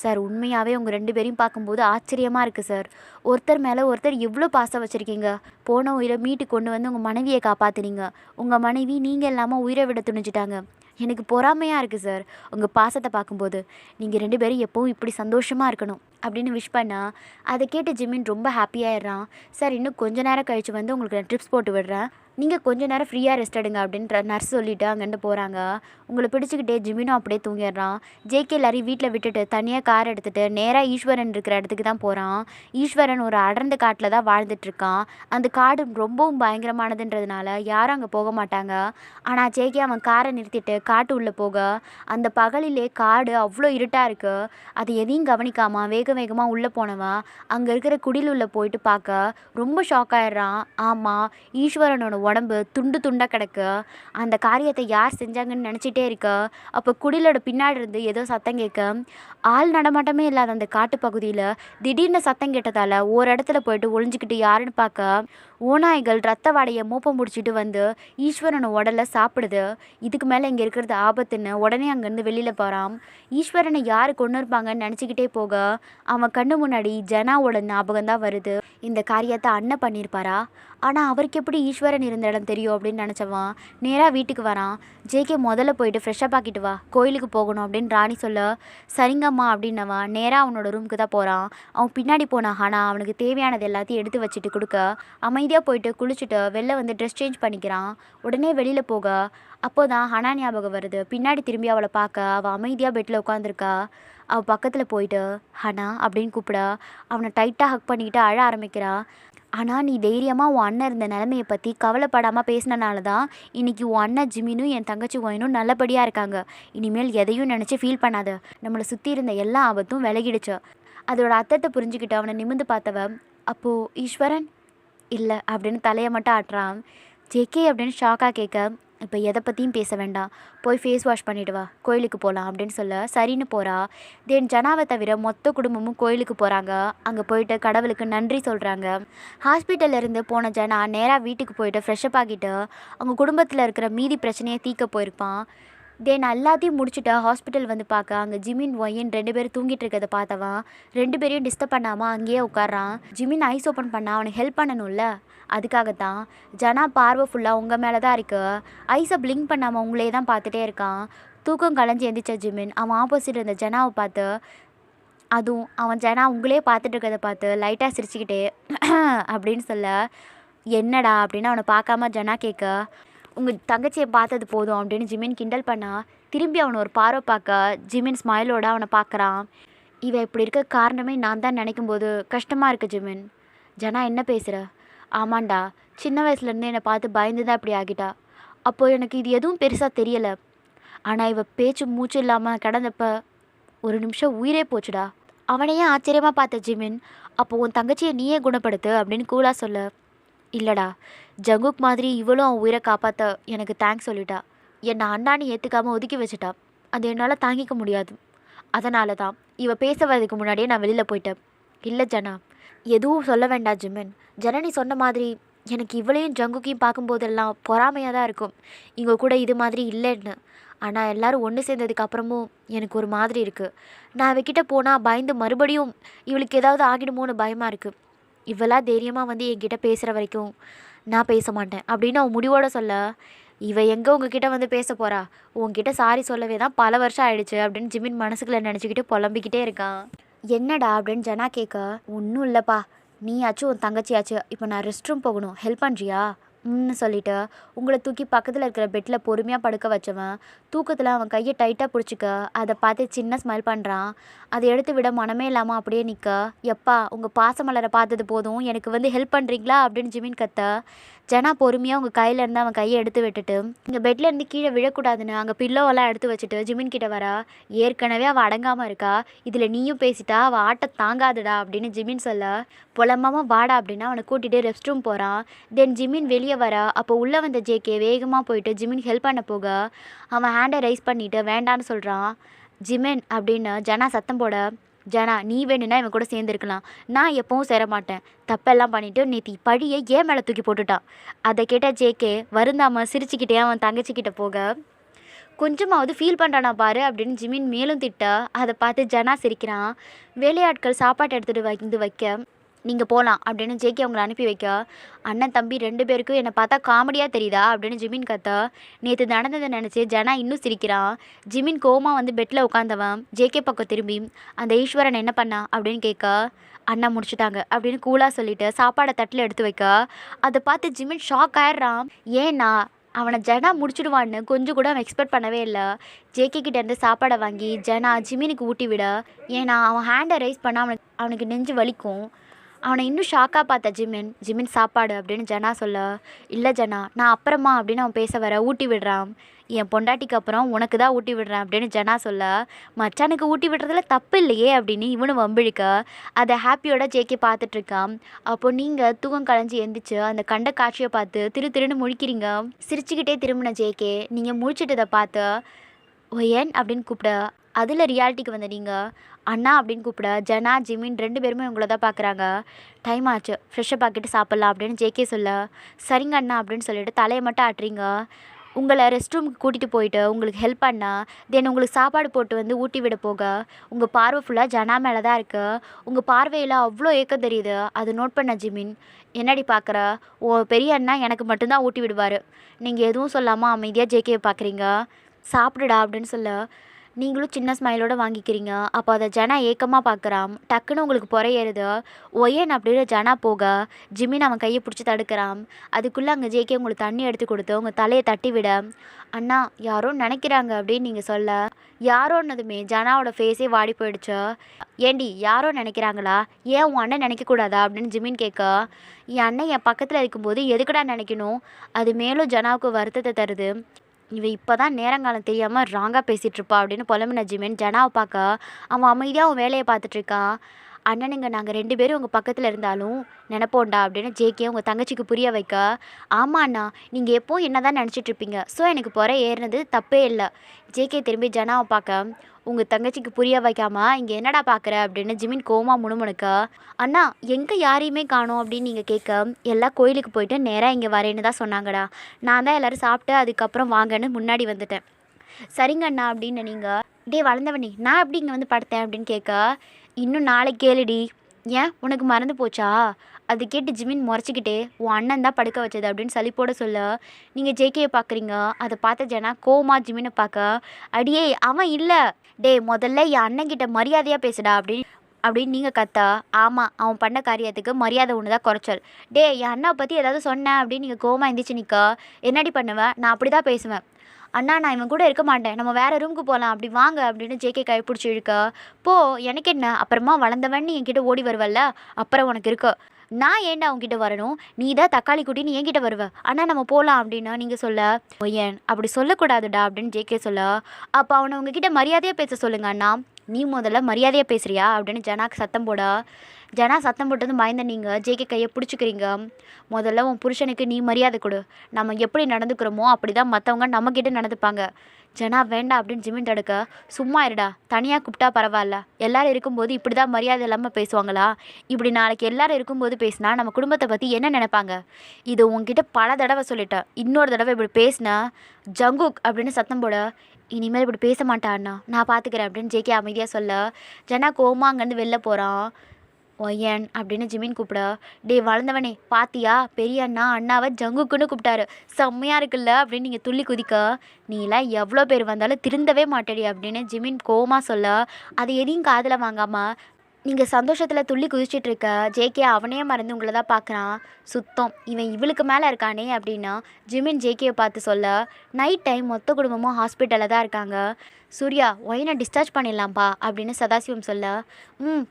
சார், உண்மையாகவே உங்கள் 2 பேரையும் பார்க்கும்போது ஆச்சரியமாக இருக்குது சார். ஒருத்தர் மேலே ஒருத்தர் எவ்வளோ பாசம் வச்சுருக்கீங்க. போன உயிரை மீட்டு கொண்டு வந்து உங்கள் மனைவியை காப்பாற்றுனீங்க. உங்கள் மனைவி நீங்கள் இல்லாமல் உயிரை விட துணிஞ்சிட்டாங்க. எனக்கு பொறாமையாக இருக்குது சார் உங்கள் பாசத்தை பார்க்கும்போது. நீங்கள் 2 பேரும் எப்போவும் இப்படி சந்தோஷமாக இருக்கணும் அப்படின்னு விஷ் பண்ணால் அதை கேட்டு ஜிமின் ரொம்ப ஹாப்பியாகிடுறான். சார், இன்னும் கொஞ்ச நேரம் கழித்து வந்து உங்களுக்கு நான் ட்ரிப்ஸ் போட்டு விடுறேன், நீங்கள் கொஞ்சம் நேரம் ஃப்ரீயாக ரெஸ்ட் எடுங்க அப்படின்ற நர்ஸ் சொல்லிவிட்டு அங்கேருந்து போகிறாங்க. உங்களை பிடிச்சிக்கிட்டே ஜிமினும் அப்படியே தூங்கிடுறான். ஜேகே எல்லாரையும் வீட்டில் விட்டுட்டு தனியாக கார் எடுத்துகிட்டு நேராக ஈஸ்வரன் இருக்கிற இடத்துக்கு தான் போகிறான். ஈஸ்வரன் ஒரு அடர்ந்த காட்டில் தான் வாழ்ந்துட்டுருக்கான். அந்த காடு ரொம்பவும் பயங்கரமானதுன்றதுனால யாரும் அங்கே போக மாட்டாங்க. ஆனால் ஜேகே அவன் காரை நிறுத்திட்டு காட்டு உள்ளே போக அந்த பகலிலே காடு அவ்வளோ இருட்டாக இருக்குது. அது எதையும் கவனிக்காமல் வேகமாக உள்ளே போனவன் அங்கே இருக்கிற குடில் உள்ளே போயிட்டு பார்க்க ரொம்ப ஷாக் ஆகிடுறான். ஆமாம், ஈஸ்வரனோட உடம்பு துண்டு துண்டாக கிடக்கு. அந்த காரியத்தை யார் செஞ்சாங்கன்னு நினச்சிட்டே இருக்க. அப்போ குடிலோட பின்னாடி இருந்து ஏதோ சத்தம் கேட்க, ஆள் நடமாட்டமே இல்லாத அந்த காட்டு பகுதியில் திடீர்னு சத்தம் கேட்டதால் ஒரு இடத்துல போயிட்டு ஒளிஞ்சிக்கிட்டு யாருன்னு பார்க்க ஓநாய்கள் ரத்த வாடையை மூப்பம் முடிச்சிட்டு வந்து ஈஸ்வரனை உடலை சாப்பிடுது. இதுக்கு மேலே இங்கே இருக்கிறது ஆபத்துன்னு உடனே அங்கேருந்து வெளியில் போகிறான். ஈஸ்வரனை யார் கொண்டு இருப்பாங்கன்னு நினச்சிக்கிட்டே போக அவன் கண்ணு முன்னாடி ஜனாவோட ஞாபகம் தான் வருது. இந்த காரியத்தை அண்ணன் பண்ணியிருப்பாரா? ஆனால் அவருக்கு எப்படி ஈஸ்வரன் இருந்த இடம் தெரியும் அப்படின்னு நினச்சவன் நேராக வீட்டுக்கு வரான். ஜேகே முதல்ல போயிட்டு ஃப்ரெஷ்ஷப் ஆக்கிட்டு வா, கோயிலுக்கு போகணும் அப்படின்னு ராணி சொல்ல, சரிங்கம்மா அப்படின்னவன் நேராக அவனோட ரூமுக்கு தான் போகிறான். அவன் பின்னாடி போனான். ஆனால் அவனுக்கு தேவையானது எல்லாத்தையும் எடுத்து வச்சுட்டு கொடுக்க அமைதியாக போயிட்டு குளிச்சுட்டு வெளில வந்து ட்ரெஸ் சேஞ்ச் பண்ணிக்கிறான். உடனே வெளியில் போக அப்போ தான் ஹனா ஞாபகம் வருது. பின்னாடி திரும்பி அவளை பார்க்க அவள் அமைதியாக பெட்டில் உட்காந்துருக்கா. அவள் பக்கத்தில் போயிட்டு ஹனா அப்படின்னு கூப்பிட அவனை டைட்டாக ஹக் பண்ணிக்கிட்டு அழ ஆரம்பிக்கிறா. ஆனால் நீ தைரியமாக உன் அண்ணன் இருந்த நிலைமையை பற்றி கவலைப்படாமல் பேசினனால தான் இன்றைக்கி உன் அண்ணன் ஜிமினும் என் தங்கச்சி ஒயினும் நல்லபடியாக இருக்காங்க. இனிமேல் எதையும் நினச்சி ஃபீல் பண்ணாத. நம்மளை சுற்றி இருந்த எல்லா ஆபத்தும் விலகிடுச்சு. அதோட அர்த்தத்தை புரிஞ்சுக்கிட்டு அவனை நிமிர்ந்து பார்த்தவ, அப்போது ஈஸ்வரன் இல்லை அப்படின்னு தலையை மட்டும் ஆட்டுறான். ஜேகே அப்படின்னு ஷாக்காக கேட்க, இப்போ எதை பற்றியும் பேச வேண்டாம், போய் ஃபேஸ் வாஷ் பண்ணிட்டு வா, கோயிலுக்கு போகலாம் அப்படின்னு சொல்ல சரின்னு போகிறா. தென் ஜனாவை தவிர மொத்த குடும்பமும் கோயிலுக்கு போகிறாங்க. அங்கே போயிட்டு கடவுளுக்கு நன்றி சொல்கிறாங்க. ஹாஸ்பிட்டல்லேருந்து போன ஜனா நேராக வீட்டுக்கு போயிட்டு ஃப்ரெஷ்அப் ஆகிட்டு அவங்க குடும்பத்தில் இருக்கிற மீதி பிரச்சனையை தீர்க்க போயிருப்பான். தென் எல்லாத்தையும் முடிச்சுட்டு ஹாஸ்பிட்டல் வந்து பார்க்க அங்கே ஜிமின் ஒயின் 2 பேரும் தூங்கிட்டு இருக்கிறத பார்த்தவன் 2 பேரையும் டிஸ்டர்ப் பண்ணாமல் அங்கேயே உட்காரான். ஜிமின் ஐஸ் ஓப்பன் பண்ணால் அவனுக்கு ஹெல்ப் பண்ணணும்ல, அதுக்காகத்தான். ஜனா பார்வை ஃபுல்லாக உங்கள் மேலே தான் இருக்கு, ஐஸை பிளிங்க் பண்ணாமல் உங்களே தான் பார்த்துட்டே இருக்கான். தூக்கம் கலைஞ்சி எந்திரிச்ச ஜிமின் அவன் ஆப்போசிட் இருந்த ஜனாவை பார்த்து, அதுவும் அவன் ஜனா உங்களே பார்த்துட்டு இருக்கிறத பார்த்து லைட்டாக சிரிச்சுக்கிட்டே அப்படின்னு சொல்ல, என்னடா அப்படின்னு அவனை பார்க்காம ஜனா கேட்க, உங்கள் தங்கச்சியை பார்த்தது போதும் அப்படின்னு ஜிமின் கிண்டல் பண்ணா. திரும்பி அவனை ஒரு பார்வை பார்க்க ஜிமின் ஸ்மைலோட அவனை பார்க்குறான். இவன் இப்படி இருக்க காரணமே நான் தான் நினைக்கும் போது கஷ்டமாக இருக்குது ஜிமின். ஜனா என்ன பேசுகிற? ஆமாண்டா, சின்ன வயசுலேருந்து என்னை பார்த்து பயந்து தான் இப்படி ஆகிட்டா. அப்போது எனக்கு இது எதுவும் பெருசாக தெரியலை. ஆனால் இவள் பேச்சு மூச்சு இல்லாமல் கிடந்தப்ப ஒரு நிமிஷம் உயிரே போச்சுடா. அவனையே ஆச்சரியமாக பார்த்த ஜிமின், அப்போ உன் தங்கச்சியை நீயே குணப்படுத்து அப்படின்னு கூலாக சொல்ல, இல்லைடா, ஜங்குக் மாதிரி இவளும் அவன் உயிரை காப்பாற்ற எனக்கு தேங்க்ஸ் சொல்லிட்டா. என்னை அண்ணான்னு ஏற்றுக்காமல் ஒதுக்கி வச்சுட்டா. அது என்னால் தாங்கிக்க முடியாது. அதனால தான் இவள் பேச வரதுக்கு முன்னாடியே நான் வெளியில் போயிட்டேன். இல்லை ஜனா, எதுவும் சொல்ல வேண்டாம் ஜிமின். ஜனனி சொன்ன மாதிரி எனக்கு இவளையும் ஜங்குக்கையும் பார்க்கும்போதெல்லாம் பொறாமையாக தான் இருக்கும், இவங்க கூட இது மாதிரி இல்லைன்னு. ஆனால் எல்லோரும் ஒன்று சேர்ந்ததுக்கு அப்புறமும் எனக்கு ஒரு மாதிரி இருக்குது. நான் அவகிட்ட போனால் பயந்து மறுபடியும் இவளுக்கு ஏதாவது ஆகிடுமோன்னு பயமாக இருக்குது. இவளா தைரியமாக வந்து என்கிட்ட பேசுகிற வரைக்கும் நான் பேச மாட்டேன் அப்படின்னு அவன் முடிவோட சொல்ல, இவ எங்கே உங்ககிட்ட வந்து பேச போகிறா, உங்ககிட்ட சாரி சொல்லவே தான் பல வருஷம் ஆயிடுச்சு அப்படின்னு ஜிமின் மனசுக்குள்ளே நினச்சிக்கிட்டு புலம்பிக்கிட்டே இருக்கான். என்னடா அப்படின்னு ஜனா கேட்க, ஒன்றும் இல்லைப்பா, நீயாச்சும் உன் தங்கச்சியாச்சு, இப்போ நான் ரெஸ்ட் ரூம் போகணும், ஹெல்ப் பண்ணுறியா சொல்லிட்டு உங்களை தூக்கி பக்கத்தில் இருக்கிற பெட்டில் பொறுமையாக படுக்க வச்சவன் தூக்கத்தில் அவன் கையை டைட்டாக பிடிச்சிக்க அதை பார்த்து சின்ன ஸ்மைல் பண்ணுறான். அதை எடுத்து விட மனமே இல்லாமல் அப்படியே நிற்க, எப்பா உங்கள் பாசமலரை பார்த்தது போதும், எனக்கு வந்து ஹெல்ப் பண்ணுறீங்களா அப்படின்னு ஜிமின் கத்த. ஜனா பொறுமையாக உங்கள் கையிலேருந்து அவன் கையை எடுத்து விட்டுட்டு இங்கே பெட்லேருந்து கீழே விழக்கூடாதுன்னு அங்கே பில்லோவெல்லாம் எடுத்து வச்சுட்டு ஜிமின் கிட்ட வரா. ஏற்கனவே அவள் அடங்காமல் இருக்கா, இதில் நீயும் பேசிட்டா அவள் ஆட்ட தாங்காதுடா அப்படின்னு ஜிமின் சொல்ல, புலம்பாமல் வாடா அப்படின்னு அவனை கூட்டிகிட்டு ரெஸ்ட் ரூம் போகிறான். தென் ஜிமின் வெளியே வர, அப்போ உள்ளே வந்த ஜேகே வேகமாக போயிட்டு ஜிமின் ஹெல்ப் பண்ண போக அவன் ஹேண்டை ரைஸ் பண்ணிவிட்டு வேண்டான்னு சொல்கிறான். ஜிமின் அப்படின்னு ஜனா சத்தம் போட, ஜனா நீ வேணும்னா இவன் கூட சேர்ந்துருக்கலாம், நான் எப்பவும் சேர மாட்டேன், தப்பெல்லாம் பண்ணிவிட்டு நேற்று பழியை ஏன் மேலே தூக்கி போட்டுட்டான். அதை கேட்ட ஜேகே வருந்தாமல் சிரிச்சுக்கிட்டே அவன் தங்கச்சிக்கிட்ட போக, கொஞ்சமாவது ஃபீல் பண்ணுறானா பாரு அப்படின்னு ஜிமின் மேலும் திட்ட, அதை பார்த்து ஜனா சிரிக்கிறான். வேலையாட்கள் சாப்பாட்டை எடுத்துகிட்டு வந்து வைக்க, நீங்கள் போகலாம் அப்படின்னு ஜேகே அவங்களை அனுப்பி வைக்க, அண்ணன் தம்பி 2 பேருக்கும் என்னை பார்த்தா காமெடியாக தெரியுதா அப்படின்னு ஜிமின் கத்த. நேற்று நடந்ததை நினச்சி ஜனா இன்னும் சிரிக்கிறான். ஜிமின் கோமா வந்து பெட்டில் உட்காந்தவன் ஜேகே பக்கம் திரும்பி, அந்த ஈஸ்வரன் என்ன பண்ணா அப்படின்னு கேட்க, அண்ணா முடிச்சுட்டாங்க அப்படின்னு கூலாக சொல்லிவிட்டு சாப்பாடை தட்டில் எடுத்து வைக்க, அதை பார்த்து ஜிமின் ஷாக் ஆயிடுறான். ஏன்னா அவனை ஜனா முடிச்சுடுவான்னு கொஞ்சம் கூட அவன் எக்ஸ்பெக்ட் பண்ணவே இல்லை. ஜேகே கிட்டேருந்து சாப்பாடை வாங்கி ஜனா ஜிமினுக்கு ஊட்டி விட, ஏன்னா அவன் ஹேண்டை ரைஸ் பண்ண அவனுக்கு நெஞ்சு வலிக்கும். அவனை இன்னும் ஷாக்காக பார்த்த ஜிமின் சாப்பாடு அப்படின்னு ஜனா சொல்ல, இல்லை ஜனா நான் அப்புறமா அப்படின்னு அவன் பேச வர ஊட்டி விடுறான். என் பொண்டாட்டிக்கு அப்புறம் உனக்கு தான் ஊட்டி விடுறேன் அப்படின்னு ஜனா சொல்ல, மச்சானுக்கு ஊட்டி விடுறதுல தப்பு இல்லையே அப்படின்னு இவனு வம்பிழுக்க, அதை ஹாப்பியோட ஜேகே பார்த்துட்ருக்கான். அப்போ நீங்கள் தூக்கம் கலைஞ்சி எந்திரிச்சு அந்த கண்ட காட்சியை பார்த்து திருன்னு முழிக்கிறீங்க. சிரிச்சுக்கிட்டே திரும்பின ஜேகே நீங்கள் முழிச்சிட்டதை பார்த்து ஒயன் அப்படின்னு கூப்பிட, அதில் ரியாலிட்டிக்கு வந்த நீங்கள் அண்ணா அப்படின்னு கூப்பிட ஜனா ஜிமின் 2 பேருமே உங்களை தான் பார்க்குறாங்க. டைம் ஆச்சு, ஃப்ரெஷ்ஷப் ஆக்கிட்டு சாப்பிட்லாம் அப்படின்னு ஜேகே சொல்ல, சரிங்க அண்ணா அப்படின்னு சொல்லிட்டு தலையை மட்டும் ஆட்டுறீங்க. உங்களை ரெஸ்ட் ரூமுக்கு கூட்டிகிட்டு போயிட்டு உங்களுக்கு ஹெல்ப் பண்ணா, தென் உங்களுக்கு சாப்பாடு போட்டு வந்து ஊட்டி விட போக உங்கள் பார்வை ஃபுல்லாக ஜனா மேலே தான் இருக்குது. உங்கள் பார்வையில் அவ்வளோ ஏக்கம் தெரியுது, அது நோட் பண்ண ஜிமின். என்னடி பார்க்குற, ஓ பெரிய அண்ணா எனக்கு மட்டும்தான் ஊட்டி விடுவார், நீங்கள் எதுவும் சொல்லாமல் அமைதியாக ஜேகேவை பார்க்குறீங்க, சாப்பிடுடா அப்படின்னு சொல்ல நீங்களும் சின்ன ஸ்மைலோட வாங்கிக்கிறீங்க. அப்போ அதை ஜனா ஏக்கமாக பார்க்குறான். டக்குன்னு உங்களுக்கு பொறையேறுது. ஒயன் அப்படின்னு ஜனா போக ஜிமின் அவன் கையை பிடிச்சி தடுக்கிறான். அதுக்குள்ளே அங்கே ஜேகே உங்களுக்கு தண்ணி எடுத்து கொடுத்து உங்கள் தலையை தட்டி விட, அண்ணா யாரோ நினைக்கிறாங்க அப்படின்னு நீங்கள் சொல்ல, யாரோன்னதுமே ஜனாவோட ஃபேஸே வாடி போயிடுச்சு. ஏண்டி யாரோ நினைக்கிறாங்களா, ஏன் உன் அண்ணன் நினைக்கக்கூடாதா அப்படின்னு ஜிமின் கேட்க, என் அண்ணன் என் பக்கத்தில் இருக்கும்போது எதுக்குடா நினைக்கணும், அது மேலும் ஜனாவுக்கு வருத்தத்தை தருது. இவன் இப்போ தான் நேரங்காலம் தெரியாமல் ராங்காக பேசிகிட்ருப்பா அப்படின்னு புலம்பின ஜிமின் ஜனாவை பார்க்க அவன் அமைதியாக அவன் வேலையை பார்த்துட்ருக்கான். அண்ணனுங்க நாங்கள் 2 பேரும் உங்கள் பக்கத்தில் இருந்தாலும் நினைப்போண்டா அப்படின்னு ஜேகே உங்கள் தங்கச்சிக்கு புரிய வைக்க, ஆமா அண்ணா நீங்கள் எப்போ என்ன தான் நினச்சிட்டு இருப்பீங்க, ஸோ எனக்கு புற ஏறினது தப்பே இல்லை. ஜேகே திரும்பி ஜனாவை பார்க்க, உங்கள் தங்கச்சிக்கு புரிய வைக்காம இங்கே என்னடா பார்க்குற அப்படின்னு ஜிமின் கோமா முணுமுணுக்க, அண்ணா எங்கே யாரையுமே காணோம் அப்படின்னு நீங்கள் கேட்க, எல்லாம் கோயிலுக்கு போயிட்டு நேராக இங்கே வரேன்னு தான் சொன்னாங்கடா. நான் தான் எல்லோரும் சாப்பிட்டு அதுக்கப்புறம் வாங்கன்னு முன்னாடி வந்துட்டேன். சரிங்க அண்ணா அப்படின்னு நீங்கள், டே வளர்ந்தவனே நான் எப்படி இங்கே வந்து படுத்தேன் அப்படின்னு கேட்க, இன்னும் நாளைக்கு கேளுடி. ஏன் உனக்கு மறந்து போச்சா? அது கேட்டு ஜிமின் முறைச்சிக்கிட்டே, உன் அண்ணன் தான் படுக்க வச்சது அப்படின்னு சலிப்போட சொல்ல, நீங்கள் ஜேகேயை பார்க்குறீங்க. அதை பார்த்த ஜனா கோமா ஜிமினை பார்க்க, அடியே அவன் இல்லை, டே முதல்ல என் அண்ணன்கிட்ட மரியாதையாக பேசுடா அப்படின்னு நீங்கள் கத்தா, ஆமாம் அவன் பண்ண காரியத்துக்கு மரியாதை ஒன்று தான் குறைச்சல். டே என் அண்ணாவை பற்றி ஏதாவது சொன்னேன் அப்படின்னு நீங்கள் கோமா எந்திரிச்சு நிற்க, என்னடி பண்ணுவேன், நான் அப்படி தான் பேசுவேன். அண்ணா நான் இவன் கூட இருக்க மாட்டேன், நம்ம வேறு ரூமுக்கு போகலாம், அப்படி வாங்க அப்படின்னு ஜேகே கைப்பிடிச்சி இழுக்க, போ எனக்கு என்ன, அப்புறமா வளர்ந்தவன் நீ என்கிட்ட ஓடி வருவல்ல, அப்புறம் உனக்கு இருக்கு. நான் ஏன்டா உங்ககிட்ட வரணும், நீ தான் தக்காளி குட்டி நீ என்கிட்ட வருவ, அண்ணா நம்ம போகலாம் அப்படின்னா நீங்கள் சொல்ல, ஏன் அப்படி சொல்லக்கூடாதுடா அப்படின்னு ஜேகே சொல்ல, அப்போ அவனை உங்ககிட்ட மரியாதையாக பேச சொல்லுங்க அண்ணா, நீ முதல்ல மரியாதையாக பேசுறியா அப்படின்னு ஜனாக்கு சத்தம் போட, ஜனா சத்தம் போட்டது பயந்த நீங்கள் ஜேகே கையை பிடிச்சிக்கிறீங்க. முதல்ல உன் புருஷனுக்கு நீ மரியாதை கொடு, நம்ம எப்படி நடந்துக்கிறோமோ அப்படி தான் மற்றவங்க நம்மக்கிட்ட நடந்துப்பாங்க. ஜனா வேண்டாம் அப்படின்னு ஜிமின் தடுக்க, சும்மா இருடா, தனியாக கூப்பிட்டா பரவாயில்ல, எல்லோரும் இருக்கும்போது இப்படி தான் மரியாதை இல்லாமல் பேசுவாங்களா? இப்படி நாளைக்கு எல்லோரும் இருக்கும்போது பேசினா நம்ம குடும்பத்தை பற்றி என்ன நினைப்பாங்க? இது உங்ககிட்ட பல தடவை சொல்லிட்டேன், இன்னொரு தடவை இப்படி பேசினா ஜங்குக் அப்படின்னு சத்தம் போட, இனிமேல் இப்படி பேச மாட்டான்னா நான் பார்த்துக்கிறேன் அப்படின்னு ஜேகே அமைதியாக சொல்ல, ஜனா கோமா அங்கேருந்து வெளில போகிறான். ஒய்யன் அப்படின்னு ஜிமின் கூப்பிட, டே வளர்ந்தவனே பாத்தியா பெரிய அண்ணா அண்ணாவை ஜங்குக்குன்னு கூப்பிட்டாரு, செம்மையாக இருக்குல்ல அப்படின்னு நீங்கள் துள்ளி குதிக்க, நீலாம் எவ்வளோ பேர் வந்தாலும் திருந்தவே மாட்டேடி அப்படின்னு ஜிமின் கோமா சொல்ல, அதை எதையும் காதில் வாங்காமல் நீங்கள் சந்தோஷத்தில் துள்ளி குதிச்சிட்டு இருக்க ஜேகே அவனே மறந்து உங்களை தான் பார்க்குறான். சுத்தம் இவன் இவளுக்கு மேலே இருக்கானே அப்படின்னா ஜிமின் ஜேகேயை பார்த்து சொல்ல, நைட் டைம் மொத்த குடும்பமும் ஹாஸ்பிட்டலில் தான் இருக்காங்க. சூர்யா ஒயினை டிஸ்சார்ஜ் பண்ணிடலாம்ப்பா அப்படின்னு சதாசிவம் சொல்ல,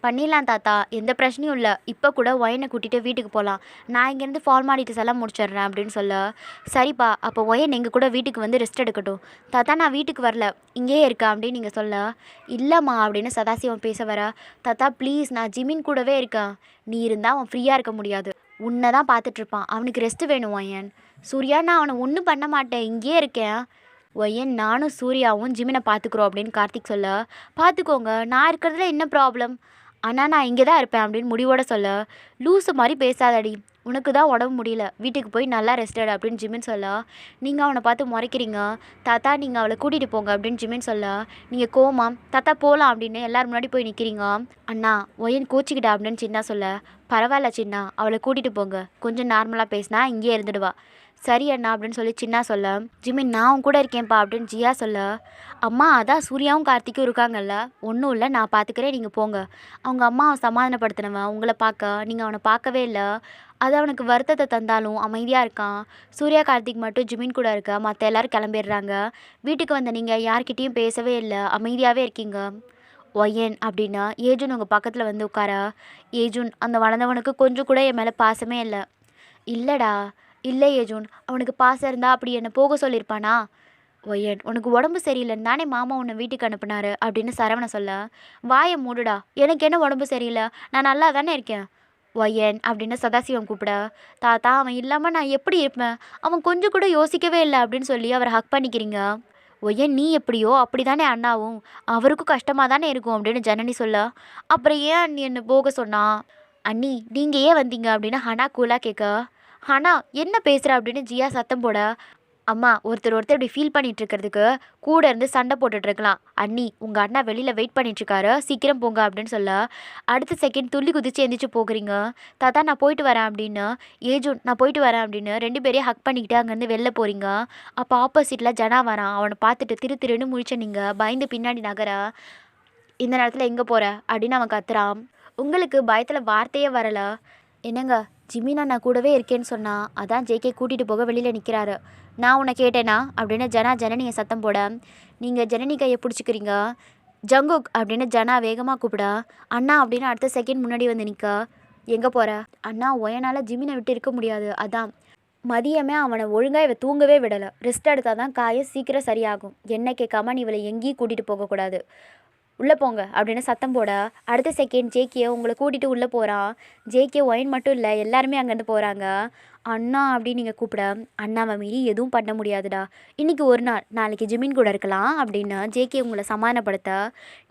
பண்ணிடலாம் தாத்தா, எந்த பிரச்சனையும் இல்லை, இப்போ கூட ஒயினை கூட்டிகிட்டு வீட்டுக்கு போகலாம், நான் இங்கேருந்து ஃபார்மாலிட்டிஸ் எல்லாம் முடிச்சிடுறேன் அப்படின்னு சொல்ல, சரிப்பா அப்போ ஒயன் எங்கள் கூட வீட்டுக்கு வந்து ரெஸ்ட் எடுக்கட்டும், தாத்தா நான் வீட்டுக்கு வரல இங்கேயே இருக்கேன் அப்படின்னு நீங்கள் சொல்ல, இல்லைம்மா அப்படின்னு சதாசிவம் பேச வர, தாத்தா ப்ளீஸ் நான் ஜிமின் கூடவே இருக்கேன், நீ இருந்தால் அவன் ஃப்ரீயாக இருக்க முடியாது, உன்னை தான் பார்த்துட்ருப்பான், அவனுக்கு ரெஸ்ட்டு வேணும் ஒயன். சூர்யா நான் அவனை ஒன்றும் பண்ண மாட்டேன் இங்கேயே இருக்கேன். ஒயன் நானும் சூர்யாவும் ஜிமினை பார்த்துக்குறோம் அப்படின்னு கார்த்திக் சொல்ல, பார்த்துக்கோங்க நான் இருக்கிறதுல என்ன ப்ராப்ளம், ஆனால் நான் இங்கே தான் இருப்பேன் அப்படின்னு முடிவோட சொல்ல, லூஸு மாதிரி பேசாதடி, உனக்கு தான் உடம்பு முடியல, வீட்டுக்கு போய் நல்லா ரெஸ்டட் அப்படின்னு ஜிமின் சொல்ல, நீங்கள் அவனை பார்த்து முறைக்கிறீங்க, தாத்தா நீங்கள் அவளை கூட்டிகிட்டு போங்க அப்படின்னு ஜிமின் சொல்ல, நீங்கள் கோமா தாத்தா போகலாம் அப்படின்னு எல்லோரும் முன்னாடி போய் நிற்கிறீங்க. அண்ணா ஒயன் கோச்சிக்கிட்டா அப்படின்னு சின்னா சொல்ல, பரவாயில்ல சின்னா அவளை கூட்டிகிட்டு போங்க, கொஞ்சம் நார்மலாக பேசினா இங்கேயே இருந்துடுவா. சரி அண்ணா அப்படின்னு சொல்லி சின்னா சொல்ல, ஜிமின் நான் உன் கூட இருக்கேன்ப்பா அப்படின்னு ஜியா சொல்ல, அம்மா அதான் சூர்யாவும் கார்த்திக்கும் இருக்காங்கல்ல, ஒன்றும் இல்லை நான் பார்த்துக்கிறேன் நீங்கள் போங்க. அவங்க அம்மா அவன் சமாதானப்படுத்தினவன் உங்களை பார்க்க, நீங்கள் அவனை பார்க்கவே இல்லை, அது அவனுக்கு வருத்தத்தை தந்தாலும் அமைதியாக இருக்கான். சூர்யா கார்த்திக் மட்டும் ஜிமின் கூட இருக்க, மற்ற எல்லோரும் கிளம்பிடுறாங்க. வீட்டுக்கு வந்த நீங்கள் யார்கிட்டையும் பேசவே இல்லை, அமைதியாகவே இருக்கீங்க. ஒயன் அப்படின்னா ஏஜுன் உங்கள் பக்கத்தில் வந்து உட்கார, ஏஜுன் அந்த வளர்ந்தவனுக்கு கொஞ்சம் கூட என் மேலே பாசமே இல்லை. இல்லைடா இல்லை ஏஜுன், அவனுக்கு பாசம் இருந்தால் அப்படி என்னை போக சொல்லியிருப்பானா? ஒயன் உனக்கு உடம்பு சரியில்லைன்னு தானே மாமா உன்னை வீட்டுக்கு அனுப்புனாரு அப்படின்னு சரவணை சொல்ல, வாயை மூடுடா, எனக்கு என்ன உடம்பு சரியில்லை, நான் நல்லா தானே இருக்கேன். ஒயன் அப்படின்னு சதாசிவம் கூப்பிட, தாத்தா அவன் இல்லாமல் நான் எப்படி இருப்பேன், அவன் கொஞ்சம் கூட யோசிக்கவே இல்லை அப்படின்னு சொல்லி அவரை ஹக் பண்ணிக்கிறீங்க. ஒயன் நீ எப்படியோ அப்படி தானே அண்ணாவும், அவருக்கும் கஷ்டமாக தானே இருக்கும் அப்படின்னு ஜனனி சொல்ல, அப்புறம் ஏன் அண்ணி என்னை போக சொன்னா? அண்ணி நீங்கள் ஏன் வந்தீங்க அப்படின்னு ஹனா கூலாக கேட்க, ஹனா என்ன பேசுகிற அப்படின்னு ஜியா சத்தம் போட, அம்மா ஒருத்தர் இப்படி ஃபீல் பண்ணிகிட்ருக்கிறதுக்கு கூட இருந்து சண்டை போட்டுட்ருக்கலாம், அண்ணி உங்கள் அண்ணா வெளியில் வெயிட் பண்ணிகிட்ருக்காரு, சீக்கிரம் போங்க அப்படின்னு சொல்ல, அடுத்த செகண்ட் துள்ளி குதிச்சு எந்திரிச்சு போகிறீங்க. தாத்தா நான் போயிட்டு வரேன் அப்படின்னு, ஏஜுன் நான் போயிட்டு வரேன் அப்படின்னு 2 பேரையும் ஹக் பண்ணிக்கிட்டு அங்கேருந்து வெளில போகிறீங்க. அப்போ ஆப்போசிட்டில் ஜனா வரான், அவனை பார்த்துட்டு திருன்னு முழிச்ச நீங்கள் பயந்து பின்னாடி நகர, இந்த நேரத்தில் எங்கே போகிற அப்படின்னு அவன் கத்துறான். உங்களுக்கு பயத்தில் வார்த்தையே வரலை. என்னங்க ஜிமின் அண்ணா கூடவே இருக்கேன்னு சொன்னா, அதான் ஜேகே கூட்டிகிட்டு போக வெளியில் நிற்கிறாரு, நான் உன்னை கேட்டேனா அப்படின்னு ஜனனியை சத்தம் போட, நீங்கள் ஜனனி கையை பிடிச்சிக்கிறீங்க. ஜங்குக் அப்படின்னு ஜனா வேகமாக கூப்பிட, அண்ணா அப்படின்னு அடுத்த செகண்ட் முன்னாடி வந்து நிற்க, எங்கே போகிற? அண்ணா ஒயனால் ஜிமினை விட்டு இருக்க முடியாது, அதான் மதியமே அவனை ஒழுங்காக இவ தூங்கவே விடலை, ரெஸ்ட் எடுத்தால் தான் காயம் சீக்கிரம் சரியாகும், என்ன கேட்காம நீ இவளை எங்கேயும் கூட்டிகிட்டு போகக்கூடாது. உள்ளே போங்க அப்படின்னு சத்தம் போட அடுத்த செகண்ட் ஜேகே உங்களை கூட்டிகிட்டு உள்ளே போகிறான். ஜேகே ஒயின் மட்டும் இல்லை, எல்லாருமே அங்கேருந்து போகிறாங்க. அண்ணா அப்படின்னு நீங்கள் கூப்பிட, அண்ணாவை மீறி எதுவும் பண்ண முடியாதுடா, இன்றைக்கி ஒரு நாள், நாளைக்கு ஜிமின் கூட இருக்கலாம் அப்படின்னு ஜேகே உங்களை சமாதானப்படுத்த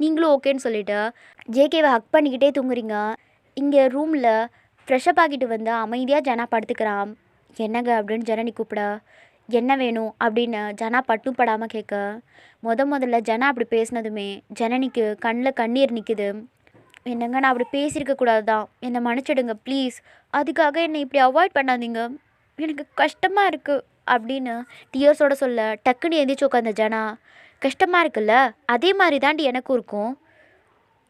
நீங்களும் ஓகேன்னு சொல்லிவிட்டு ஜேகேவை ஹக் பண்ணிக்கிட்டே தூங்குறீங்க. இங்கே ரூமில் ஃப்ரெஷ்ஷப் ஆகிட்டு வந்து அமைதியாக ஜனா படுத்துக்கிறான். என்னங்க அப்படின்னு ஜனனி கூப்பிட, என்ன வேணும் அப்படின்னு ஜனா பட்டும் படாமல் கேட்க, முதல்ல ஜனா அப்படி பேசினதுமே ஜனனிக்கு கண்ணில் கண்ணீர் நிற்குது. என்னங்க நான் அப்படி பேசியிருக்க கூடாது தான், என்னை மன்னிச்சிடுங்க ப்ளீஸ், அதுக்காக என்னை இப்படி அவாய்ட் பண்ணாதீங்க, எனக்கு கஷ்டமாக இருக்குது அப்படின்னு டியர்ஸோட சொல்ல டக்குன்னு எந்திரிச்சு உட்காந்த ஜனா, கஷ்டமாக இருக்குல்ல, அதே மாதிரி தாண்டி எனக்கும் இருக்கும்.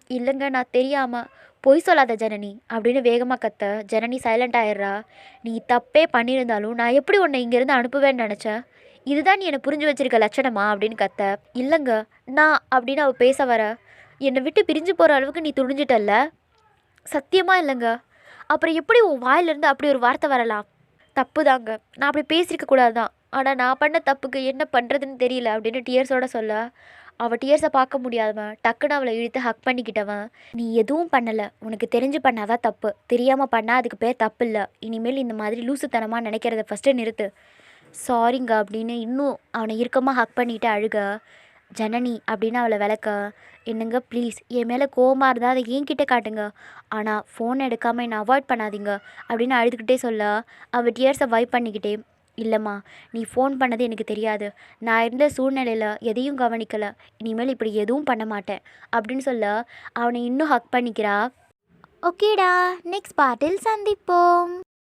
இல்லைங்க நான் தெரியாமல், பொய் சொல்லாத ஜனனி அப்படின்னு வேகமாக கத்த ஜனனி சைலண்ட் ஆயிடுறா. நீ தப்பே பண்ணியிருந்தாலும் நான் எப்படி உன்னை இங்கேருந்து அனுப்புவேன்னு நினச்சேன், இதுதான் நீ என்னை புரிஞ்சு வச்சிருக்க லட்சணமா அப்படின்னு கத்த. இல்லைங்க நான் அப்படின்னு அவள் பேச வர, என்னை விட்டு பிரிஞ்சு போகிற அளவுக்கு நீ துணிஞ்சிட்டல்ல, சத்தியமாக இல்லைங்க, அப்புறம் எப்படி உன் வாயிலிருந்து அப்படி ஒரு வார்த்தை வரலாம், தப்பு தாங்க, நான் அப்படி பேசியிருக்க கூடாது தான், ஆனால் நான் பண்ண தப்புக்கு என்ன பண்ணுறதுன்னு தெரியல அப்படின்னு டியர்ஸோட சொல்ல அவள் டியர்ஸை பார்க்க முடியாதவன் டக்குன்னு அவளை இழுத்து ஹக் பண்ணிக்கிட்டவன், நீ எதுவும் பண்ணலை, உனக்கு தெரிஞ்சு பண்ணாதான் தப்பு, தெரியாமல் பண்ணால் அதுக்கு பேர் தப்பு இல்லை, இனிமேல் இந்த மாதிரி லூசுத்தனமாக நினைக்கிறத ஃபஸ்ட்டு நிறுத்து, சாரிங்க அப்படின்னு இன்னும் அவனை இறுக்கமாக ஹக் பண்ணிட்டு அழுக. ஜனனி அப்படின்னு அவளை விளக்க, என்னங்க ப்ளீஸ் என் மேலே கோவமாக இருந்தால் அதை என்கிட்ட காட்டுங்க, ஆனால் ஃபோன் எடுக்காமல் என்னை அவாய்ட் பண்ணாதீங்க அப்படின்னு அழுதுகிட்டே சொல்ல அவள் டியர்ஸை வைப் பண்ணிக்கிட்டே, இல்லைம்மா நீ ஃபோன் பண்ணது எனக்கு தெரியாது, நான் இருந்த சூழ்நிலையில் எதையும் கவனிக்கலை, இனிமேல் இப்படி எதுவும் பண்ண மாட்டேன் அப்படின்னு சொல்ல அவனை இன்னும் ஹக் பண்ணிக்கிறா. ஓகேடா, நெக்ஸ்ட் பார்ட்டில் சந்திப்போம்.